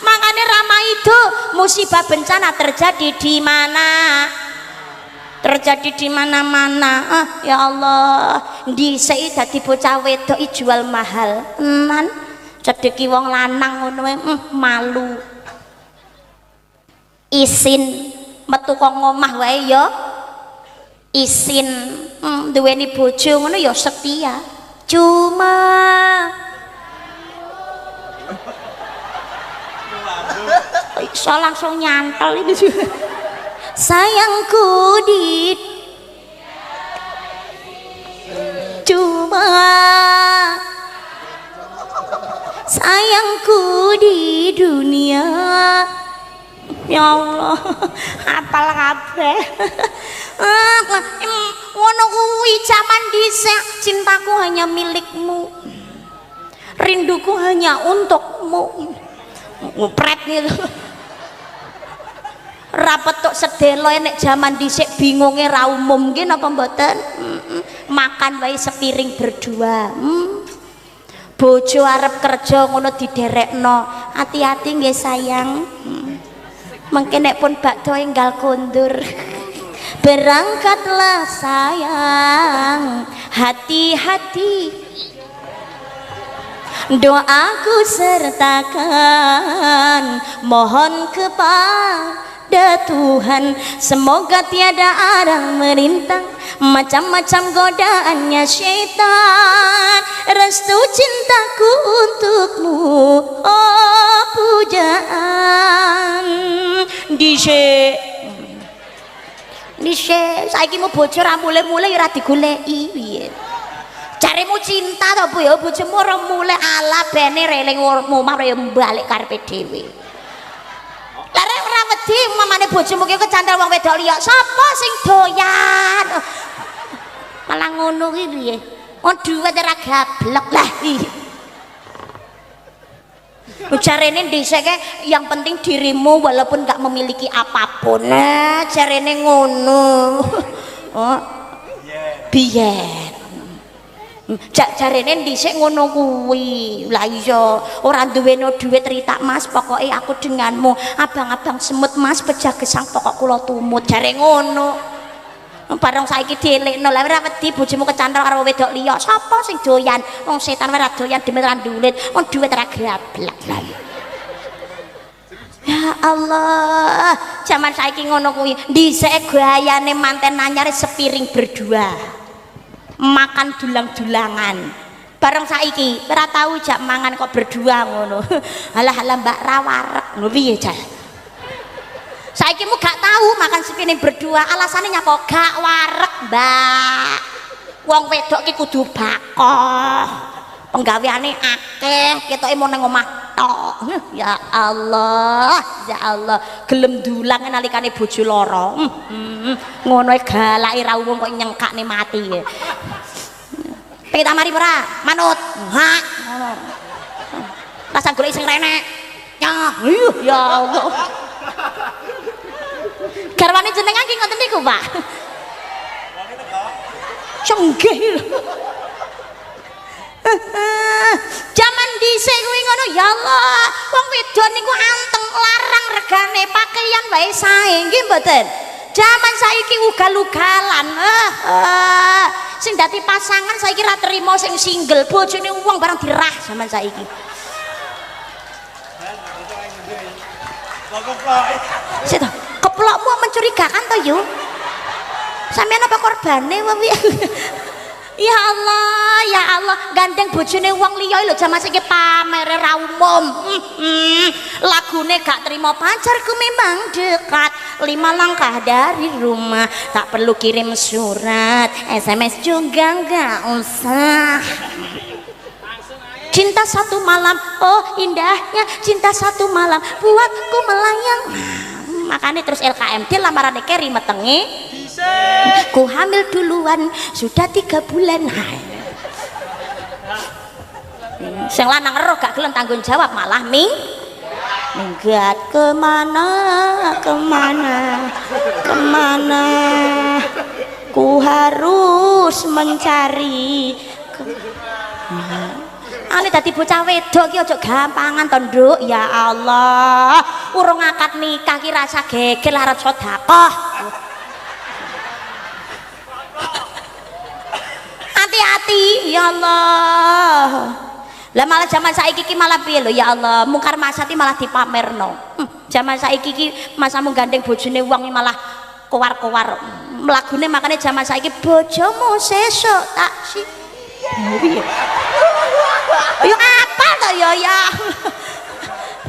makane ramah itu musibah bencana terjadi di mana terjadi di mana-mana ya Allah dhisik dadi bocah wedok jual mahal tenan cedeki wong lanang ngono malu isin metu kok ngomah wae ya isin duweni bojo ngono ya setia cuma iso langsung nyantel ini sayangku di cuma sayangku di dunia ya Allah apal kabeh ngono kuwi jaman dhisik cintaku hanya milikmu rinduku hanya untukmu ngupret gitu rapet tok sedelo nek jaman dhisik bingunge ra umum nggih napa mboten makan wae sepiring berdua bojo arep kerja ngono diderekno hati-hati nggih sayang mengke nek pun bakdo enggal kondur berangkatlah sayang hati-hati doaku sertakan mohon kepada Tuhan semoga tiada arang merintang macam-macam godaannya syaitan restu cintaku untukmu oh pujaan dhisik saiki mu bojo ra mulai-mulai ora digoleki piye carimu cinta to Bu ya bojomu ora mulai ala bene reling omah ya balik karepe dhewe lare ora wedi mamane bojomu ki kecantel wong wedok liya sapa sing doyan malah ngono ki piye duwe ora gablek lah jarene dhisik yang penting dirimu walaupun gak memiliki apapun nah jarene ngono oh biyen jarene dhisik ngono kuwi lah iya ora duwe dhuwit ritak Mas pokoke aku denganmu abang-abang semut Mas pejah gesang pokok kula tumut jare ngono bareng saiki dielekno lha ora wedi bojomu kecantol karo wedok liya sapa sing doyan wong setan ora doyan demit lan dulit wong duwit ora gablek ya Allah zaman saiki ngono kuwi dhisik gayane manten anyar sepiring berdua makan dulang-dulangan bareng saiki ora tahu jak mangan kok berdua ngono halah-halah mbak ra wareg lho piye jan saiki mu gak tahu makan sepiring berdua alasannya nyapa gak wareg mbak wong wedok ki kudu bakoh penggaweane akeh ketoke mau nang omah tok ya Allah gelem dulang nalikane bojo lara ngono e galake ra umum kok nyengkakne mati ya pitamari ora manut ha ngono rasa golek sing renek ya Allah garwane jenengan ki ngoten niku Pak cenggih. Jaman dhisik kuwi ngono ya Allah, wong wedon niku anteng larang regane pakaian wae sae nggih mboten. Jaman saiki ugal-ugalan. Sing dadi pasangan saiki ra trimo sing single, bojone wong barang dirah jaman saiki. Sik to, keplokmu mencurigakan to yu. Sampeyan apa korbane wae? Ya Allah, gandeng bojone wong liya lho jaman saiki pamere ra umum. Lagune gak terima pacarku memang dekat 5 langkah dari rumah, tak perlu kirim surat, SMS juga gak usah. Cinta satu malam, oh indahnya cinta satu malam buatku melayang. Makanya terus LKMD lamarannya Keri metenge. Ku hamil duluan sudah 3 bulan. Sing lanang ero gak gelem tanggung jawab malah minggat kemana ku harus mencari ane dadi bocah wedok ki aja gampangan to nduk. Ya Allah, urung akad nikah ki rasa gegel arep sedekah. Hati-hati ya Allah. Lah malah zaman saiki ki malah piye lho ya Allah, mungkar masati malah dipamerno. Zaman saiki ki masamu gandeng bojone wong malah kowar-kowar. Lagune makane zaman saiki bojomu sesuk tak si. Yo apa to ya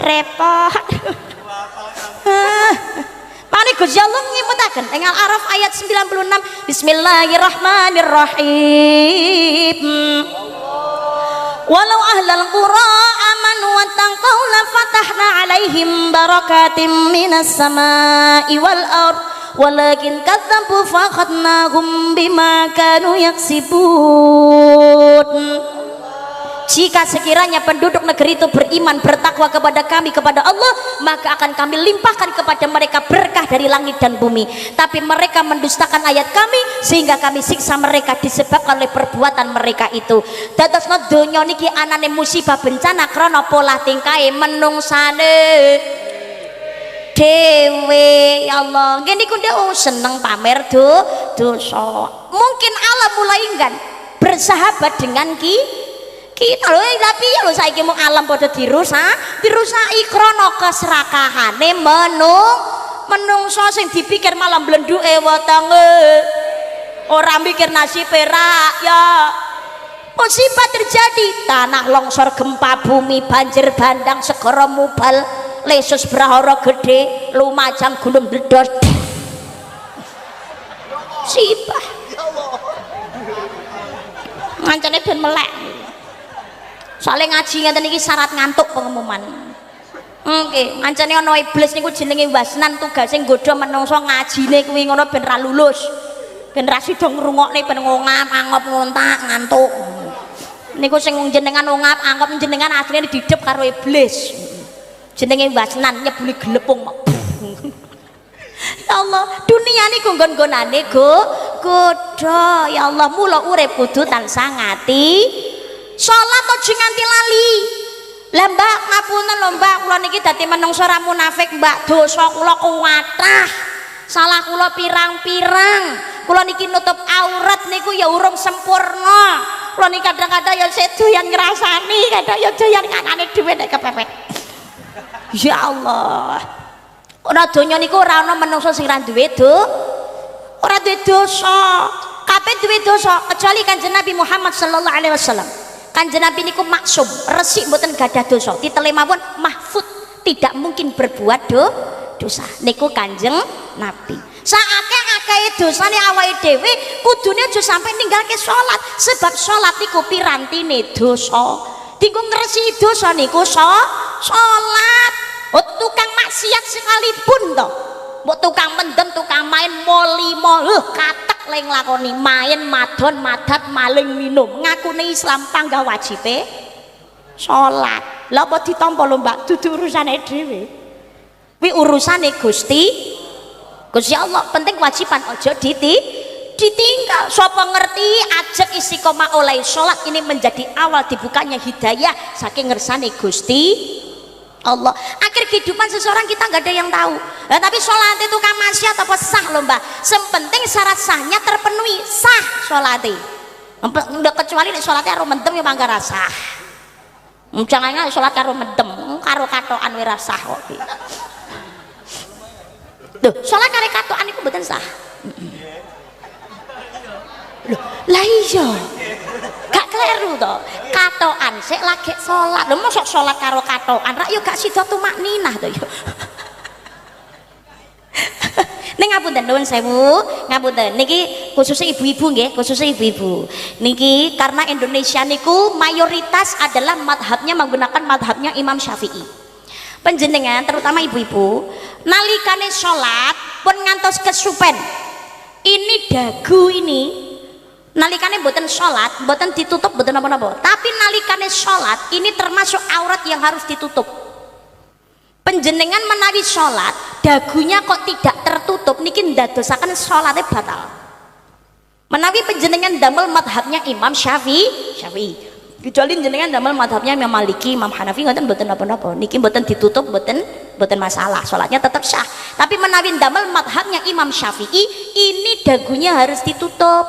repot. Mari Gusti Allah ngimutaken ing Al-Araf ayat 96. Bismillahirrahmanirrahim. Walau ahlal qura amanu wattaqau la fatahna alaihim barakatim minas samai wal ard walakin kadzabu fa akhadnahum bima kanu yaksibun. Jika sekiranya penduduk negeri itu beriman bertakwa kepada kami, kepada Allah, maka akan kami limpahkan kepada mereka berkah dari langit dan bumi. Tapi mereka mendustakan ayat kami sehingga kami siksa mereka disebabkan oleh perbuatan mereka itu. Dadosna donya niki anane musibah bencana krana pola tingkahe menungsane dewe. Ya Allah, ngene niku ndek seneng pamer dosa. Mungkin Allah mulai enggan bersahabat dengan kita lho, tapi ya lho saiki mung alam padha dirusaki krana keserakahane menungso sing dipikir malah blenduke wetenge. Ora mikir nasib perak ya. Musibah terjadi, tanah longsor, gempa bumi, banjir bandang, segara mubal, lesus brahara gede, lumajang gunung meledos. Musibah. Mancane ben melek. Soalnya ngaji ngeten iki syarat ngantuk pengumuman. Nggih, ancane ana iblis niku jenenge wasnan tugase nggodha menungso ngajine kuwi ngono ben ra lulus. Ben ra sida ngrungokne ben ngongap, angop ngontak, ngantuk. Niku sing jenengan ngongap, angop jenengan asline didhep karo iblis. Jenenge wasnan nyebuli gelepung. Ya Allah, dunia niku nggon-nggonane godha. Ya Allah, mula urip kudu tansah ngati. Salat aja nganti lali. Lah Mbak, ngapunten lho Mbak, kula niki dadi menungso ra munafik Mbak, dosa kula kuwatah. Salah kula pirang-pirang. Kula niki nutup aurat niku ya urung sempurna. Kula niki kadang-kadang ya sedoyan ngrasani, kadang ya doyan nganane dhewe nek kepepet. Ya Allah. Ora donya niku ora ana menungso sing ra duwe ora duwe dosa. Kabeh duwe dosa kecuali Kanjeng Nabi Muhammad sallallahu alaihi wasallam. Kanjeng Nabi niku maksum, resik mboten gadah dosa. Titele mawon mahfud, tidak mungkin berbuat dosa. Niku Kanjeng Nabi. Saakeh-akehe dosane awake dhewe kudune aja sampai ninggalke salat, sebab salat niku pirantine dosa. Dienggo ngresiki dosa niku salat. Tukang maksiat sekalipun to. Mbok tukang mendem, tukang main molimo, katek leng lakoni main madon madat maling minum ngakune Islam panggah wajibe salat. Lha apa ditampa lho Mbak, dudu urusane dhewe. Kuwi urusane Gusti Allah, penting kewajiban aja ditinggal. Sapa ngerti ajak istiqomah oleh sholat ini menjadi awal dibukanya hidayah saking ngersane Gusti Allah. Akhir kehidupan seseorang kita nggak ada yang tahu. Nah, tapi sholat itu kan maksiat apa sah lho mbak? Sepenting syarat sahnya terpenuhi, sah sholatnya. Nggak kecuali sholatnya karo mendem ya mangga sah. Jangan sholat karo mendem, karo katokan wira sah kok. Loh, sholat karo katokan itu mboten sah. Loh, lah iya. Gak kleru to. Katokan sik lagi salat. Lho mosok salat karo katokan rak yo gak sida tumakninah to yo. Ning ngapunten nuwun sewu, ngapunten. Niki khususnya ibu-ibu nggih, khususnya ibu-ibu. Niki karena Indonesia niku mayoritas adalah madhabnya menggunakan madhabnya Imam Syafi'i. Panjenengan terutama ibu-ibu, nalikane salat pun ngantos kesupen. Ini dagu ini nalikane mboten sholat, mboten ditutup, mboten apa-apa. Tapi nalikane sholat ini termasuk aurat yang harus ditutup. Panjenengan menawi sholat, dagunya kok tidak tertutup, niki ndadosaken sholatnya batal. Menawi panjenengan damel madhabnya Imam Syafi'i. Kecuali jenengan damel madhabnya Imam Maliki, Imam Hanafi, ngoten mboten apa-apa. Niki mboten ditutup, mboten masalah, sholatnya tetap sah. Tapi menawi damel madhabnya Imam Syafi'i, ini dagunya harus ditutup.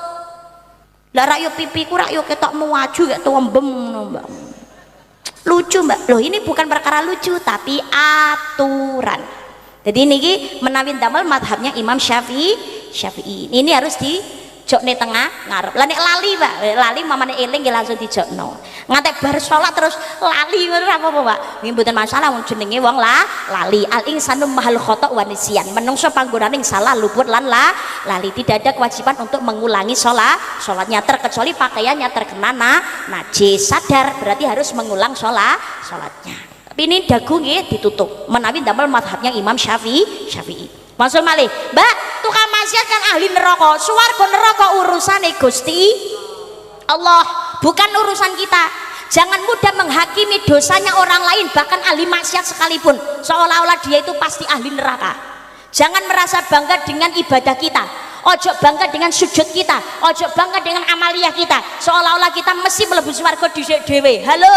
Lah rakyat pipiku rakyat ketok mewaju kayak tuembem mbak. Lucu mbak, loh ini bukan perkara lucu tapi aturan. Jadi niki menawi damel madhabnya Imam Syafi'i. Ini harus di jokne tengah ngarep. Lah nek lali Pak, lali mamane eling nggih langsung dijokno. Ngantek bar salat terus lali ngono ora apa-apa Pak. Nggih mboten masalah wong jenenge wong lali. Al insanu mahal khata' wa nisyan. Menungso panggonaning salah luput lan lali. Tidak ada kewajiban untuk mengulangi salatnya terkecuali pakaiannya terkena najis. Sadar berarti harus mengulang salatnya. Tapi ini dagu nggih ditutup. Menawi damel mazhabnya Imam Syafi'i. Maksud malih, Mbak, tukang maksiat kan ahli neraka. Swarga neraka urusane Gusti Allah, bukan urusan kita. Jangan mudah menghakimi dosanya orang lain, bahkan ahli maksiat sekalipun, seolah-olah dia itu pasti ahli neraka. Jangan merasa bangga dengan ibadah kita. Ojo bangga dengan sujud kita, ojo bangga dengan amaliyah kita, seolah-olah kita mesti mlebu swarga dhisik dhewe. Halo.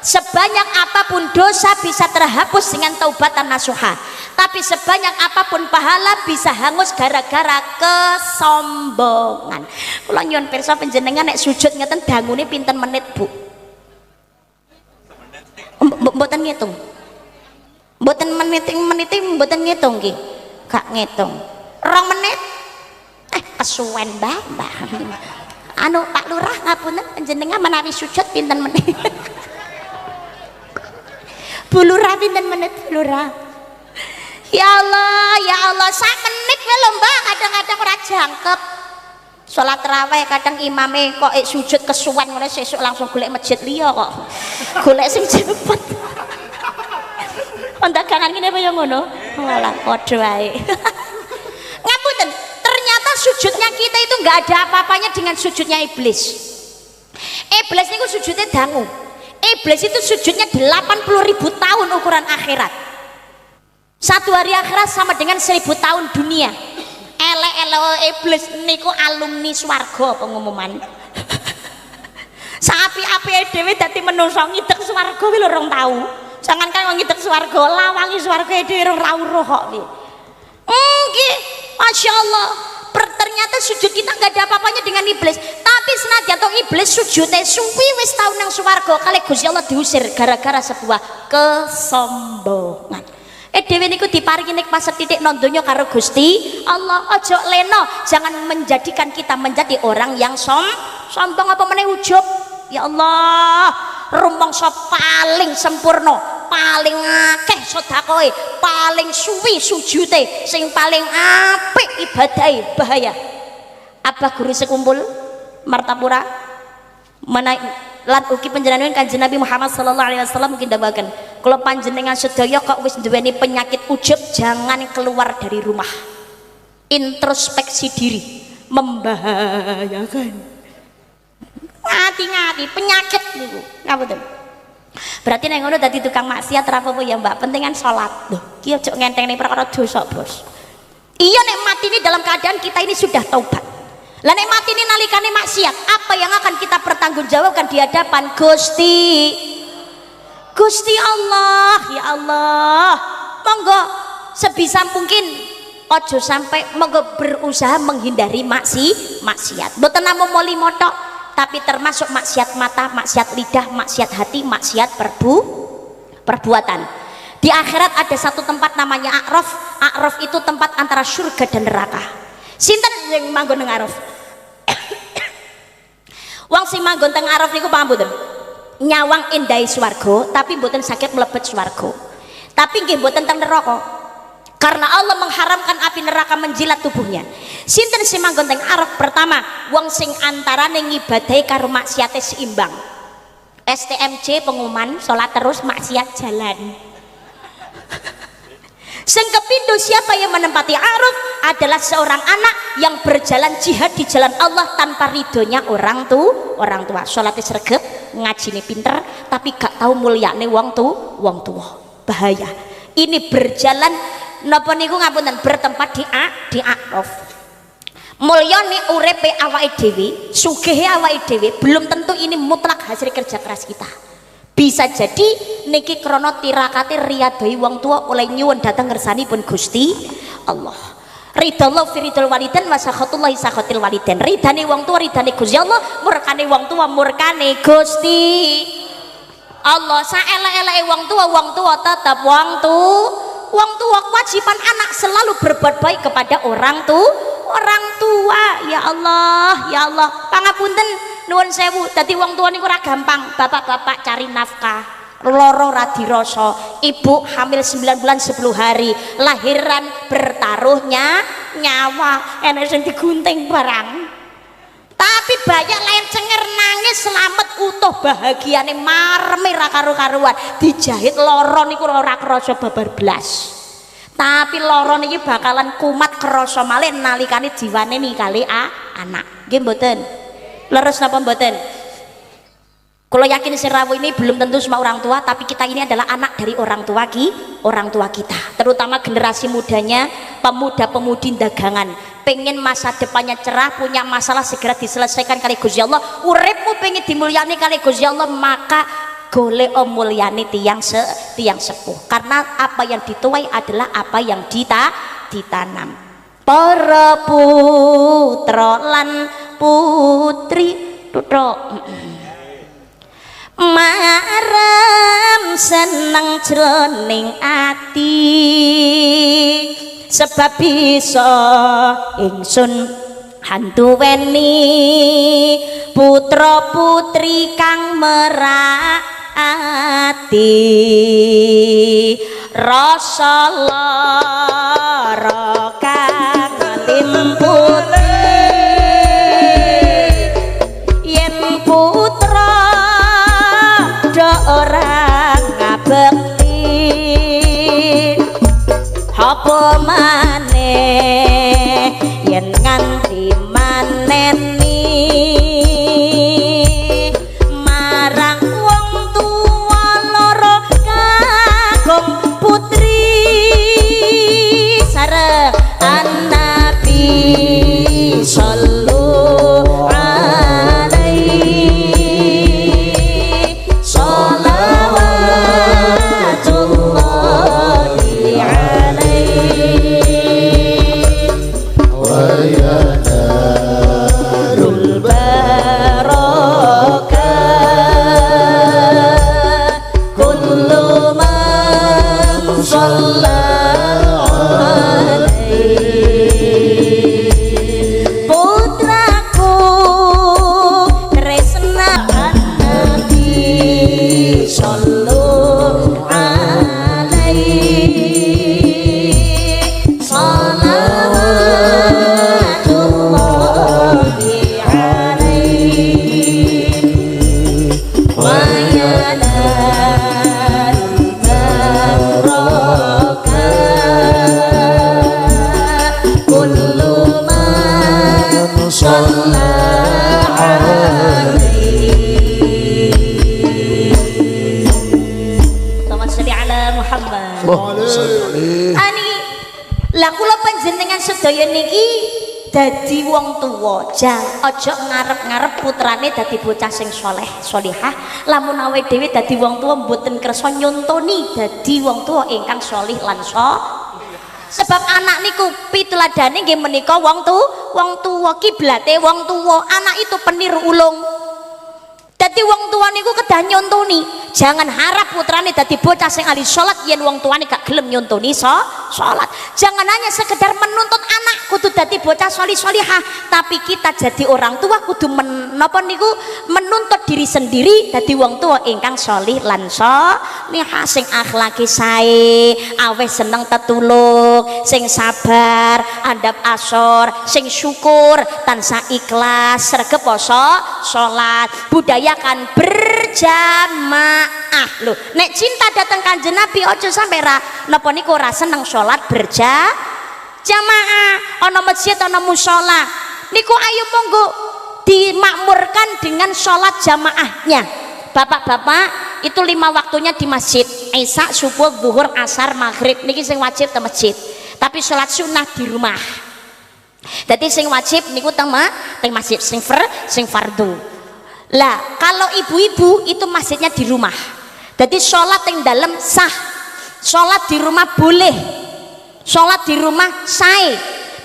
Sebanyak apapun dosa bisa terhapus dengan taubatan nasuha, tapi sebanyak apapun pahala bisa hangus gara-gara kesombongan. Kula nyuwun pirsa panjenengan nek sujud ngeten dangune pinten menit Bu? Mboten ngitung. Mboten menit mboten ngitung nggih. Gak ngitung. 2 menit. Kesuwen Mbah. Anu Pak Lurah ngapunten panjenengan menawi sujud pinten menit? Bulurah pinten menit bulurah. Ya Allah, sak menit wae lho Mbak, kadang-kadang ora jangkep. Salat tarawih kadang imame kok sujud kesuwen ngene sesuk langsung golek masjid liya kok. Golek sing cepet. Ondagangan ngene apa ya ngono? Walah padha wae. Ngapunten, ternyata sujudnya kita itu enggak ada apa-apanya dengan sujudnya iblis. Iblis niku sujudnya dangu. Iblis itu sujudnya 80.000 tahun ukuran akhirat. 1 hari akhirat sama dengan 1000 tahun dunia. Ele iblis niku alumni swarga pengumuman. Sapi-api dhewe dadi menungso ngidek swarga kuwi lho rong tau. Jangan kan wong ngidek swarga, lawangi swarga dhewe ora uruh kok iki. Nggih, masyaallah. Ternyata sujud kita nggak ada apa-apanya dengan iblis. Tapi senajan to iblis sujudnya suwi wis tau nang swarga kali Gusti Allah diusir gara-gara sebuah kesombongan. Dhewe niku diparingi nikmat setitik nang donya karo Gusti Allah. Ojo leno, jangan menjadikan kita menjadi orang yang sombong apa meneh ujub. Ya Allah, rumangsa paling sempurna, paling akeh sedekahe, paling suwi sujute, sing paling apik ibadahe bahaya. Abah guru sekumpul Martapura menaik lan ugi panjenengan Kanjeng Nabi Muhammad sallallahu alaihi wasallam mungkin dawaken kalau panjenengan sedaya kok wis duweni penyakit ujub jangan keluar dari rumah. Introspeksi diri membahayakan. Ngati-ngati penyakit niku. Ngapunten. Berarti nek ngono dadi tukang maksiat ra apa-apa ya Mbak, pentingan salat. Lho, ki aja ngenteni perkara dosa, Bos. Iya nek mati ini dalam keadaan kita ini sudah taubat. Lah nek mati ini nalikane maksiat, apa yang akan kita pertanggungjawabkan di hadapan Gusti Allah. Ya Allah, monggo sebisa mungkin ojo sampai monggo berusaha menghindari maksiat. Mboten namung moli motok, tapi termasuk maksiat mata, maksiat lidah, maksiat hati, maksiat perbuatan. Di akhirat ada satu tempat namanya A'raf. A'raf itu tempat antara surga dan neraka. Sinten yang manggon nang A'raf? Wong sing manggon teng A'raf niku paham mboten? Nyawang indai swarga tapi mboten sakit mlebet swarga. Tapi nggih mboten teng neraka. Karena Allah mengharamkan api neraka menjilat tubuhnya. Sinten sing manggon teng A'raf? Pertama, wong sing antarane ngibadahi karo maksiate seimbang. STMJ pengumuman salat terus maksiat jalan. Sing kepindo siapa yang menempati A'raf adalah seorang anak yang berjalan jihad di jalan Allah tanpa ridhonya orang tua. Salatnya sregep, ngajine pinter, tapi gak tahu mulyane wong tua. Bahaya. Ini berjalan napa niku ngapunten bertempat di A'raf. Mulyane uripe awake dhewe, sugihe awake dhewe belum tentu ini mutlak hasil kerja keras kita. Bisa jadi niki krono tirakate riyadhoi wong tua oleh nyuwun datang ngersanipun Gusti Allah. Ridallahu fi ridal walidain wa sakhatullahi sakhatil walidain. Ridane wong tua ridane Gusti Allah, murkane wong tua murkane Gusti Allah. Saelek-eleke wong tua tetap wong tua. Kewajiban anak selalu berbuat baik kepada orang tua. Ya Allah, pangapunten nuwun sewu. Dadi wong tua niku ora gampang. Bapak-bapak cari nafkah, loro ra dirasa. Ibu hamil 9 bulan 10 hari, lahiran bertaruhnya nyawa, enek sing digunting barang. Tapi banyak lahir cenger nangis selamat utuh bahagiane marme ra karo-karuan. Dijahit loro niku ora krasa babar blas. Tapi loro niki bakalan kumat krasa malih nalikane jiwane nikali anak. Nggih mboten? Leres napa mboten? Kalau yakin sing rawuh ini belum tentu semua orang tua, tapi kita ini adalah anak dari orang tua kita, terutama generasi mudanya, pemuda-pemudi dagangan, pengen masa depannya cerah, punya masalah segera diselesaikan kali Gusti Allah, uripmu pengen dimulyani kali Gusti Allah, maka golek mulyani tiang sepuh, karena apa yang dituai adalah apa yang ditanam. Para putra lan putri tutuk marem seneng jroning ati, sebab bisa ingsun handuweni putra putri kang merati, rasa lara kang limput yen putra do ora ngabekti, apa maneh yen nganti maneni marang wong tuwa loro kagum putri sareng Nabi sallallahu alaihi sholawat panjenengan sedaya niki dadi wong tuwa, aja ngarep-ngarep putrane dadi bocah sing saleh salihah. Lamun awake dhewe dadi wong tuwa mboten kersa nyontoni dadi wong tuwa ingkang salih lan sebab anak niku pituladane nggih menika wong tuwa, kiblate wong tuwa. Anak itu peniru ulung. Dadi wong tua niku kedah nyontoni. Jangan harap putrane dadi bocah sing ahli salat yen wong tuane gak gelem nyontoni salat. Jangan hanya sekedar menuntut anak kudu dadi bocah salihah, tapi kita jadi orang tua kudu menapa niku menuntut diri sendiri dadi wong tua ingkang salih lan salihah, sing akhlake sae, aweh seneng tetulung, sing sabar, adab asor, sing syukur, tansah ikhlas, sregep poso, salat, budayakan berjamaah. Loh, nek cinta datang Kanjeng Nabi aja sampai napa niku ora seneng salat berjamaah, ana masjid ana musala niku ayo monggo dimakmurkan dengan salat jamaahnya. Bapak-bapak itu 5 waktunya di masjid, isya, subuh, zuhur, asar, maghrib niki sing wajib ke masjid, tapi salat sunnah di rumah. Jadi sing wajib niku teng masjid, sing fardu. Lah kalau ibu-ibu itu masjidnya di rumah. Jadi sholat yang dalam sah, sholat di rumah boleh, sholat di rumah sae.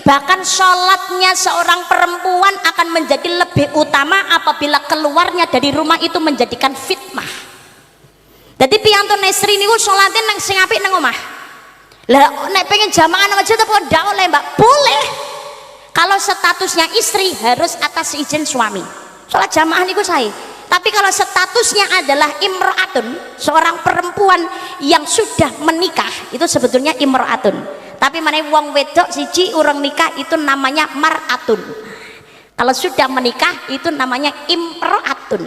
Bahkan sholatnya seorang perempuan akan menjadi lebih utama apabila keluarnya dari rumah itu menjadikan fitnah. Jadi piantun Nesri niku sholatnya nang sing apik nang omah. Lah nek pengen jamaah nang masjid apa ndak oleh Mbak? Boleh. Kalau statusnya istri harus atas izin suami. Sholat jamaah niku sae. Tapi kalau statusnya adalah imro'atun, seorang perempuan yang sudah menikah, itu sebetulnya imro'atun. Tapi mana wong wedok siji urang nikah itu namanya mar'atun. Kalau sudah menikah itu namanya imro'atun.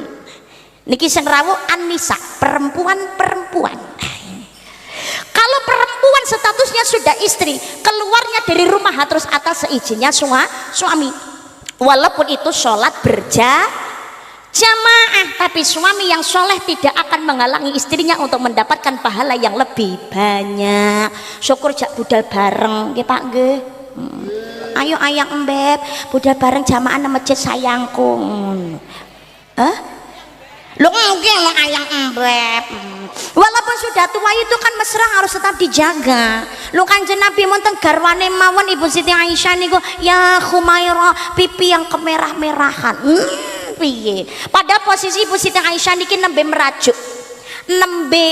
Niki sing rawuh an-nisa, perempuan-perempuan. Kalau perempuan statusnya sudah istri, keluarnya dari rumah harus atas seizinnya suami. Walaupun itu sholat jamaah, tapi suami yang soleh tidak akan menghalangi istrinya untuk mendapatkan pahala yang lebih banyak. Syukur jak budal bareng nggih Pak nggih. Ayo ayang embeb budal bareng jamaah nang masjid sayangku. Lu mungkin lo ayang embeb. Walaupun sudah tua itu kan mesra harus tetap dijaga. Lu Kanjeng Nabi monten garwane mawon Ibu Siti Aisyah niku, ya Khumairah pipi yang kemerah-merahan. Piye? Pada posisi Ibu Siti Aisyah niki nembe merajuk, nembe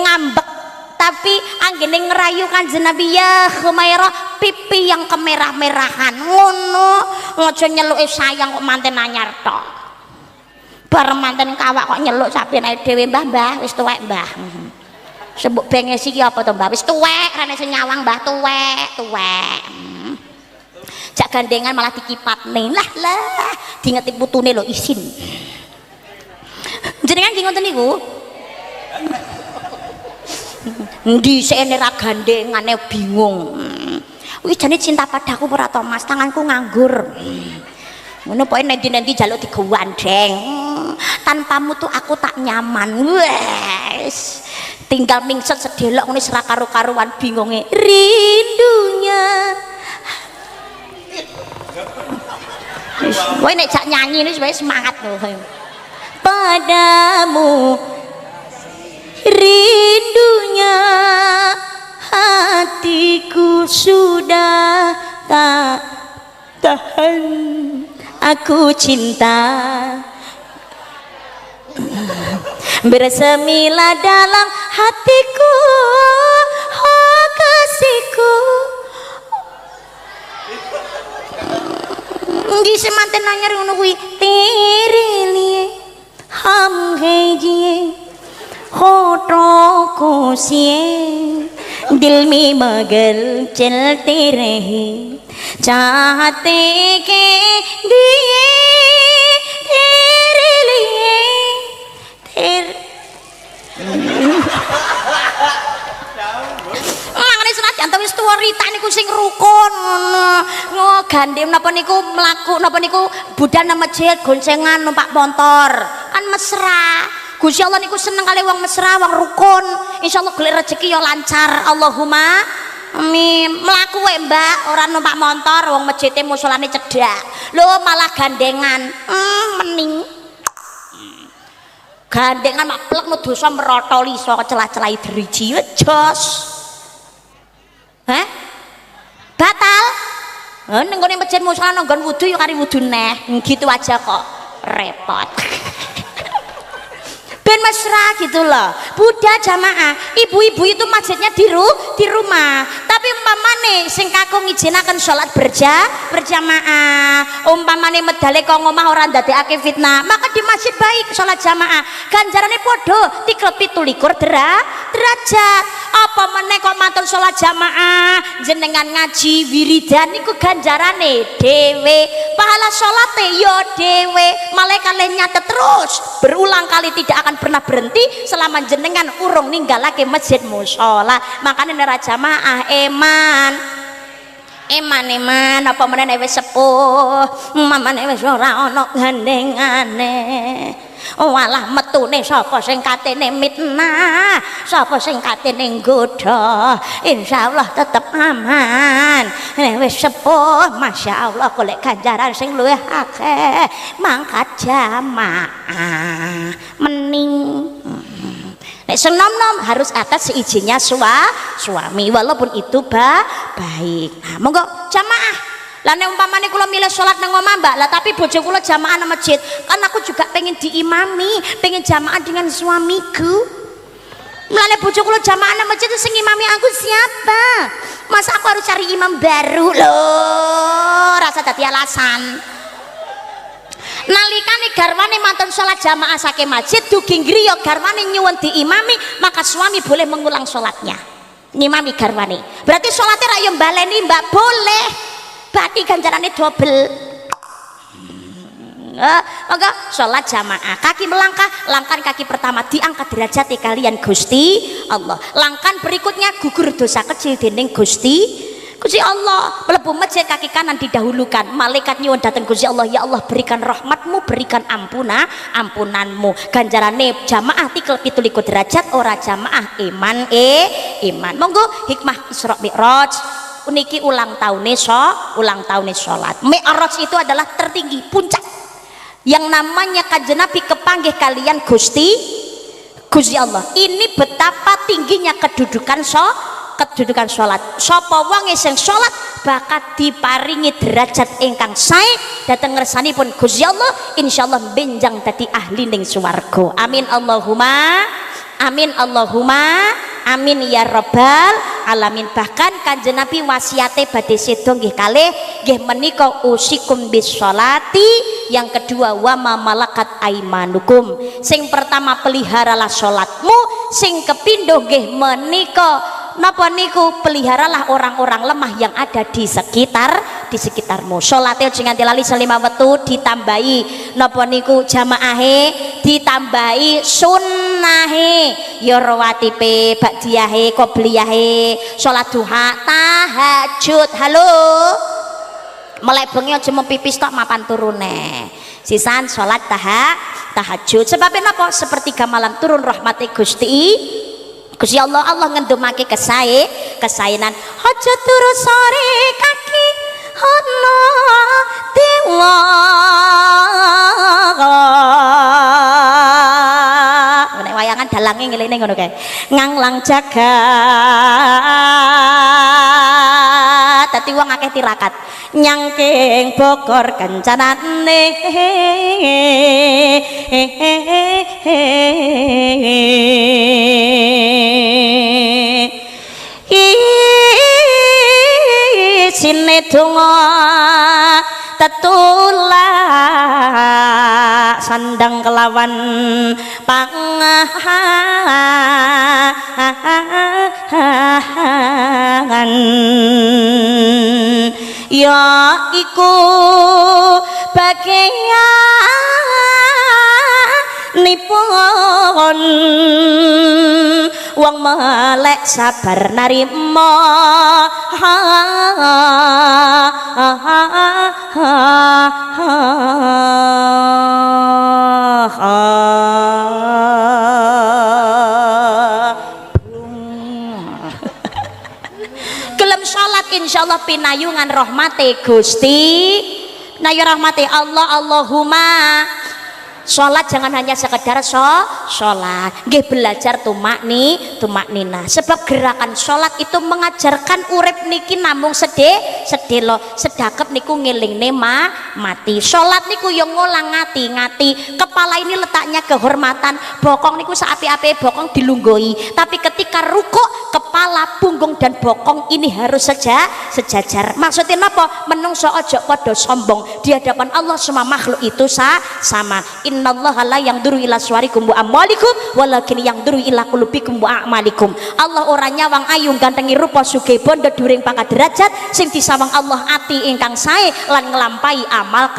ngambek, tapi anggene ngerayu Kanjeng Nabi, ya Khumairah pipi yang kemerah-merahan. Ngono, ngojo nyeluke sayang kok manten anyar tok. Bareng manten kawak kok nyeluk sapene dhewe, Mbah, wis tuwek, Mbah. Sebuk benges iki apa to, Mbah? Wis tuwek, rene sing nyawang, Mbah, tuwek. Jak gandengan malah dikipatne. Lah, diingeti putune lho isin. Jenengan nggih ngoten niku? Ndhisike ra gandengane bingung. Wih jane cinta padaku ora to, Mas, tanganku nganggur. Ngono pokoke nendi-nendi jaluk digandeng. Tanpamu tuh aku tak nyaman. Wes. Tinggal mingset sedelok ngene ora karo-karuan bingunge. Rindunya. Woi nek jak nyanyi wis semangat lho. Padamu rindunya hatiku sudah tak tahan, aku cinta bersemilah dalam hatiku, oh kasihku. Di semanten nanyar ngono kuwi tere liye ham heji khoto ko sie दिल में मगर चलते रहे चाहते के दिए तेरे लिए तेरे mangane senajan ta wis tuwa rita niku sing rukun ngono gandeng napa niku mlaku napa niku budal nang masjid goncengan numpak motor kan mesra. Gusti Allah niku seneng kali wong mesra, wong rukun. Insyaallah golek rezeki ya lancar. Allahumma mlaku wae Mbak, ora numpak motor, wong masjid musolane cedhak. Lho malah gandengan. Mening. Gandengan mak plek no dosa merotoli iso celah-celahi driji jos. Hah? Batal? Ning gone masjid musola nggon wudu ya kari wudu neh. Gitu aja kok. Repot. Ben mesra gitu loh. Buddha jamaah, ibu-ibu itu masjidnya di rumah. Tapi umpamane sing kakung ngijinaken salat berjamaah, umpamane medale kok ngomah ora ndadekake fitnah, maka di masjid baik salat jamaah. Ganjarane padha 17 derajat. Apa meneh kok mantun salat jamaah, jenengan ngaji wiridan niku ganjarane dhewe, pahala salate yo dhewe, malaikat nyatet terus berulang kali tidak akan pernah berhenti selama jenengan urung ninggalake masjid mushola. Makanya nera jamaah eman apa meneh wis sepuh mamane wis ora ana gandengane. Walah metune sapa sing katene mitnah, sapa sing katene nggodha, insyaallah tetep aman. Nek wis sepuh masyaallah golek ganjaran sing luwih akeh, mangkat jamaah mening. Nek senom-nom harus atas seizinnya suami walaupun itu baik. Nah, monggo jamaah. Lah nek umpamane kula milih salat nang omah Mbak, lah tapi bojo kula jamaah nang masjid, kan aku juga pengen diimami, pengen jamaah dengan suamiku. Mulane bojo kula jamaah nang masjid sing imami aku siapa? Masa aku harus cari imam baru loh, rasa dadi alasan. Nalikane garwane mantun salat jamaah saking masjid dugi griya garwane nyuwun diimami, maka suami boleh mengulang salatnya. Ngimami garwane. Berarti salatnya ra yo baleni Mbak, boleh. Berarti ganjarane double. Maka sholat jamaah, kaki melangkah, langkah kaki pertama diangkat derajat kalian Gusti Allah. Langkah berikutnya gugur dosa kecil dening Gusti Allah. Mlebu masjid kaki kanan didahulukan, malaikat nyuwun dateng Gusti Allah, ya Allah berikan rahmatmu, berikan ampunanmu. Ganjarane jamaah 17 derajat, ora jamaah iman. Monggo hikmah Isra Mi'raj. Uniki ulang tahun sholat. Mi'raj itu adalah tertinggi, puncak. Yang namanya kanjeng Nabi kepanggih kalian Gusti Allah. Ini betapa tingginya kedudukan sholat. Sapa wong sing sholat bakat diparingi derajat ingkang sae dhateng ngersanipun Gusti Allah, insyaallah benjang dadi ahli ning swarga. Amin Allahumma amin ya rabbal alamin. Bahkan kanjeng Nabi wasiate badhe sedo nggih kalih nggih menika usikum bis sholati, yang kedua wa ma malakat aimanukum. Sing pertama peliharalah salatmu, sing kepindho nggih menika napa niku peliharalah orang-orang lemah yang ada di sekitarmu. Salate aja nganti lali selima wektu, ditambahi napa niku jamaahe, ditambahi sunnahe, ya rawatibe, ba'diyahe, qobliyahe, salat duha, tahajud. Halo. Melek bengi aja mempipis tok mapan turune. Sisan salat tahajud. Sebabnya napa? Sepertiga malam turun rahmati Gusti Allah ngendumake kesaenan. Aja turu sore kaki ana dewa. Nek wayangan dalange ngelene ngono kae. Nganglang jagat. Dadi wong akeh tirakat. Nyangking Bogor kencanane. Sine donga tetulak sandang kelawan pangan ya iku bagianipun wong melek sabar narima insyaallah pinayungan rahmate Gusti. Nah ya rahmati Allah, Allahumma sholat jangan hanya sekedar sholat, nggih belajar tumak nina. Sebab gerakan sholat itu mengajarkan urip niki namung sedelo, sedakep niku ngelingne mati. Sholat niku yang ngolang ngati. Kepala ini letaknya kehormatan, bokong niku seapi-api bokong dilunggoi. Tapi ketika rukuk, kepala, punggung dan bokong ini harus sejajar. Maksudnya apa? Menungso ojo podo sombong di hadapan Allah, semua makhluk itu sama. Innallaha la yangduru ila suwarikum wa amwalikum walakin yangduru ila qulubikum wa a'malikum. Allah ora nyawang ayu gantengi rupa sugih bondo dhuwuring pangkat derajat, sing disawang Allah ati ingkang sae lan nglampahi amal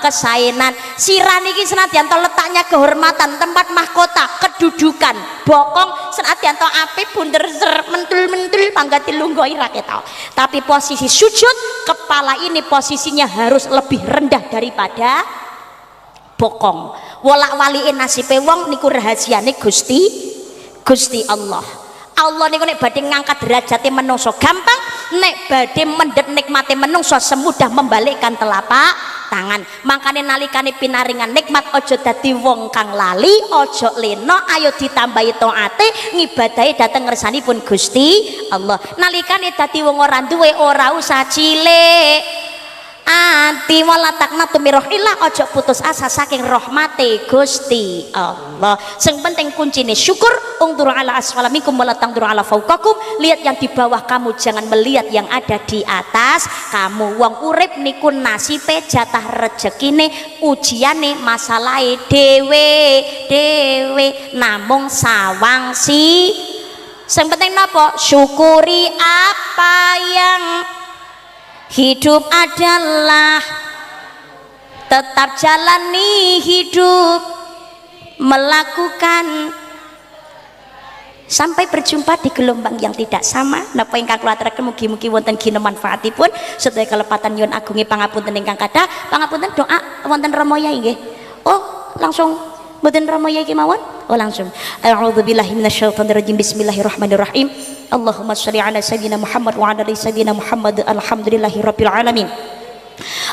kesaenan. Sirah niki senadyan to letaknya kehormatan, tempat mahkota, kedudukan, bokong senadyan to apik bunder mentul pangkat dilunggoi ra ketok. Tapi posisi sujud, kepala ini posisinya harus lebih rendah daripada bokong. Wolak waliin nasibe wong niku rahasiane Gusti Allah. Allah niku nek badhe ngangkat derajate menungso gampang, nek badhe mendhet nikmate menungso semudah membalikkan telapak tangan. Makane nalikane pinaringan nikmat ojo dadi wong kang lali, ojo leno, ayo ditambahi taate ngibadahi dhateng ngersanipun Gusti Allah. Nalikane dadi wong ora duwe ora usah cilik ati wala taknatu mirahillah, ojo putus asa saking rahmate Gusti Allah. Sing penting kuncine syukur. Ungduru ala asfala minkum wala tangduru ala fauqakum. Lihat yang di bawah kamu, jangan melihat yang ada di atas kamu. Wong urip niku nasibe, jatah rezekine, ujiane, masalahe dewe namung sawang si. Sing penting napa? Syukuri apa yang hidup adalah, tetap jalani hidup, melakukan sampai berjumpa di gelombang yang tidak sama. Napa ingkang kula aturaken mugi-mugi wonten gina manfaatipun. Sedaya kelepatan nyuwun agungi pangapunten ingkang kathah. Pangapunten doa wonten Rama Yai nggih. Oh, langsung mboten Rama Yai kemawon? Oh, langsung. A'udzubillahi minasyaitonirrajim. Bismillahirrahmanirrahim. Allahumma sholli ala sayyidina Muhammad wa ala ali sayyidina Muhammad. Alhamdulillahirabbil alamin.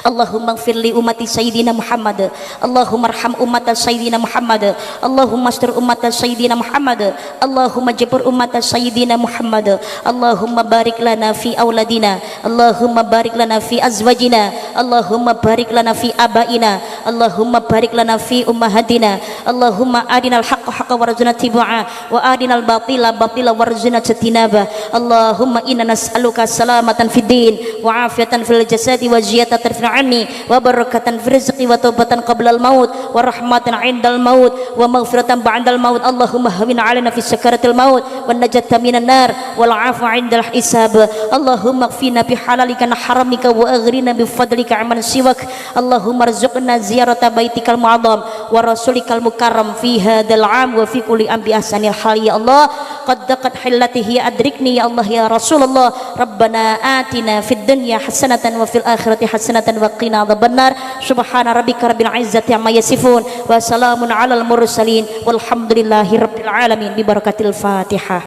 Allahumma ighfir li ummati sayyidina Muhammad. Allahumma arham ummata sayyidina Muhammad. Allahumma astur ummata sayyidina Muhammad. Allahumma jabur ummata sayyidina Muhammad. Allahumma barik lana fi auladina. Allahumma barik lana fi azwajina. Allahumma barik lana fi abaina. Allahumma barik lana fi ummahatina. Allahumma adinal haqqa haqqa warzuqna tibaa wa adinal batila batila warzuqna ijtinaba. Allahumma inna nas'aluka salamatan fid din wa afiatan fil jasadi wa ziyatan tarfa'ani wa barakatan fi rizqi wa taubatan qablal maut wa rahmatan 'indal maut wa maghfiratan ba'dal maut. Allahumma hawwin 'alaina fi sakaratil maut wan najata minan nar wal 'afwa 'indal hisab. Allahumma ighfirna bi halalika wa haramika wa aghrina bi fadlika 'amman siwak. Allahumma arzuqna ziyarata baitikal mu'azzam wa rasulikal mukarram fi hadzal 'am wa fi kulli am bi ahsanil hal. Ya Allah, qad daqat hillatihi adrikni ya Allah ya Rasulullah. Rabbana atina fid dunya hasanatan wa fil akhirati hasanatan wa qina adzabannar. Subhana rabbika rabbil izzati amma yasifun wa salamun alal mursalin walhamdulillahi rabbil alamin bi barakatil Fatihah.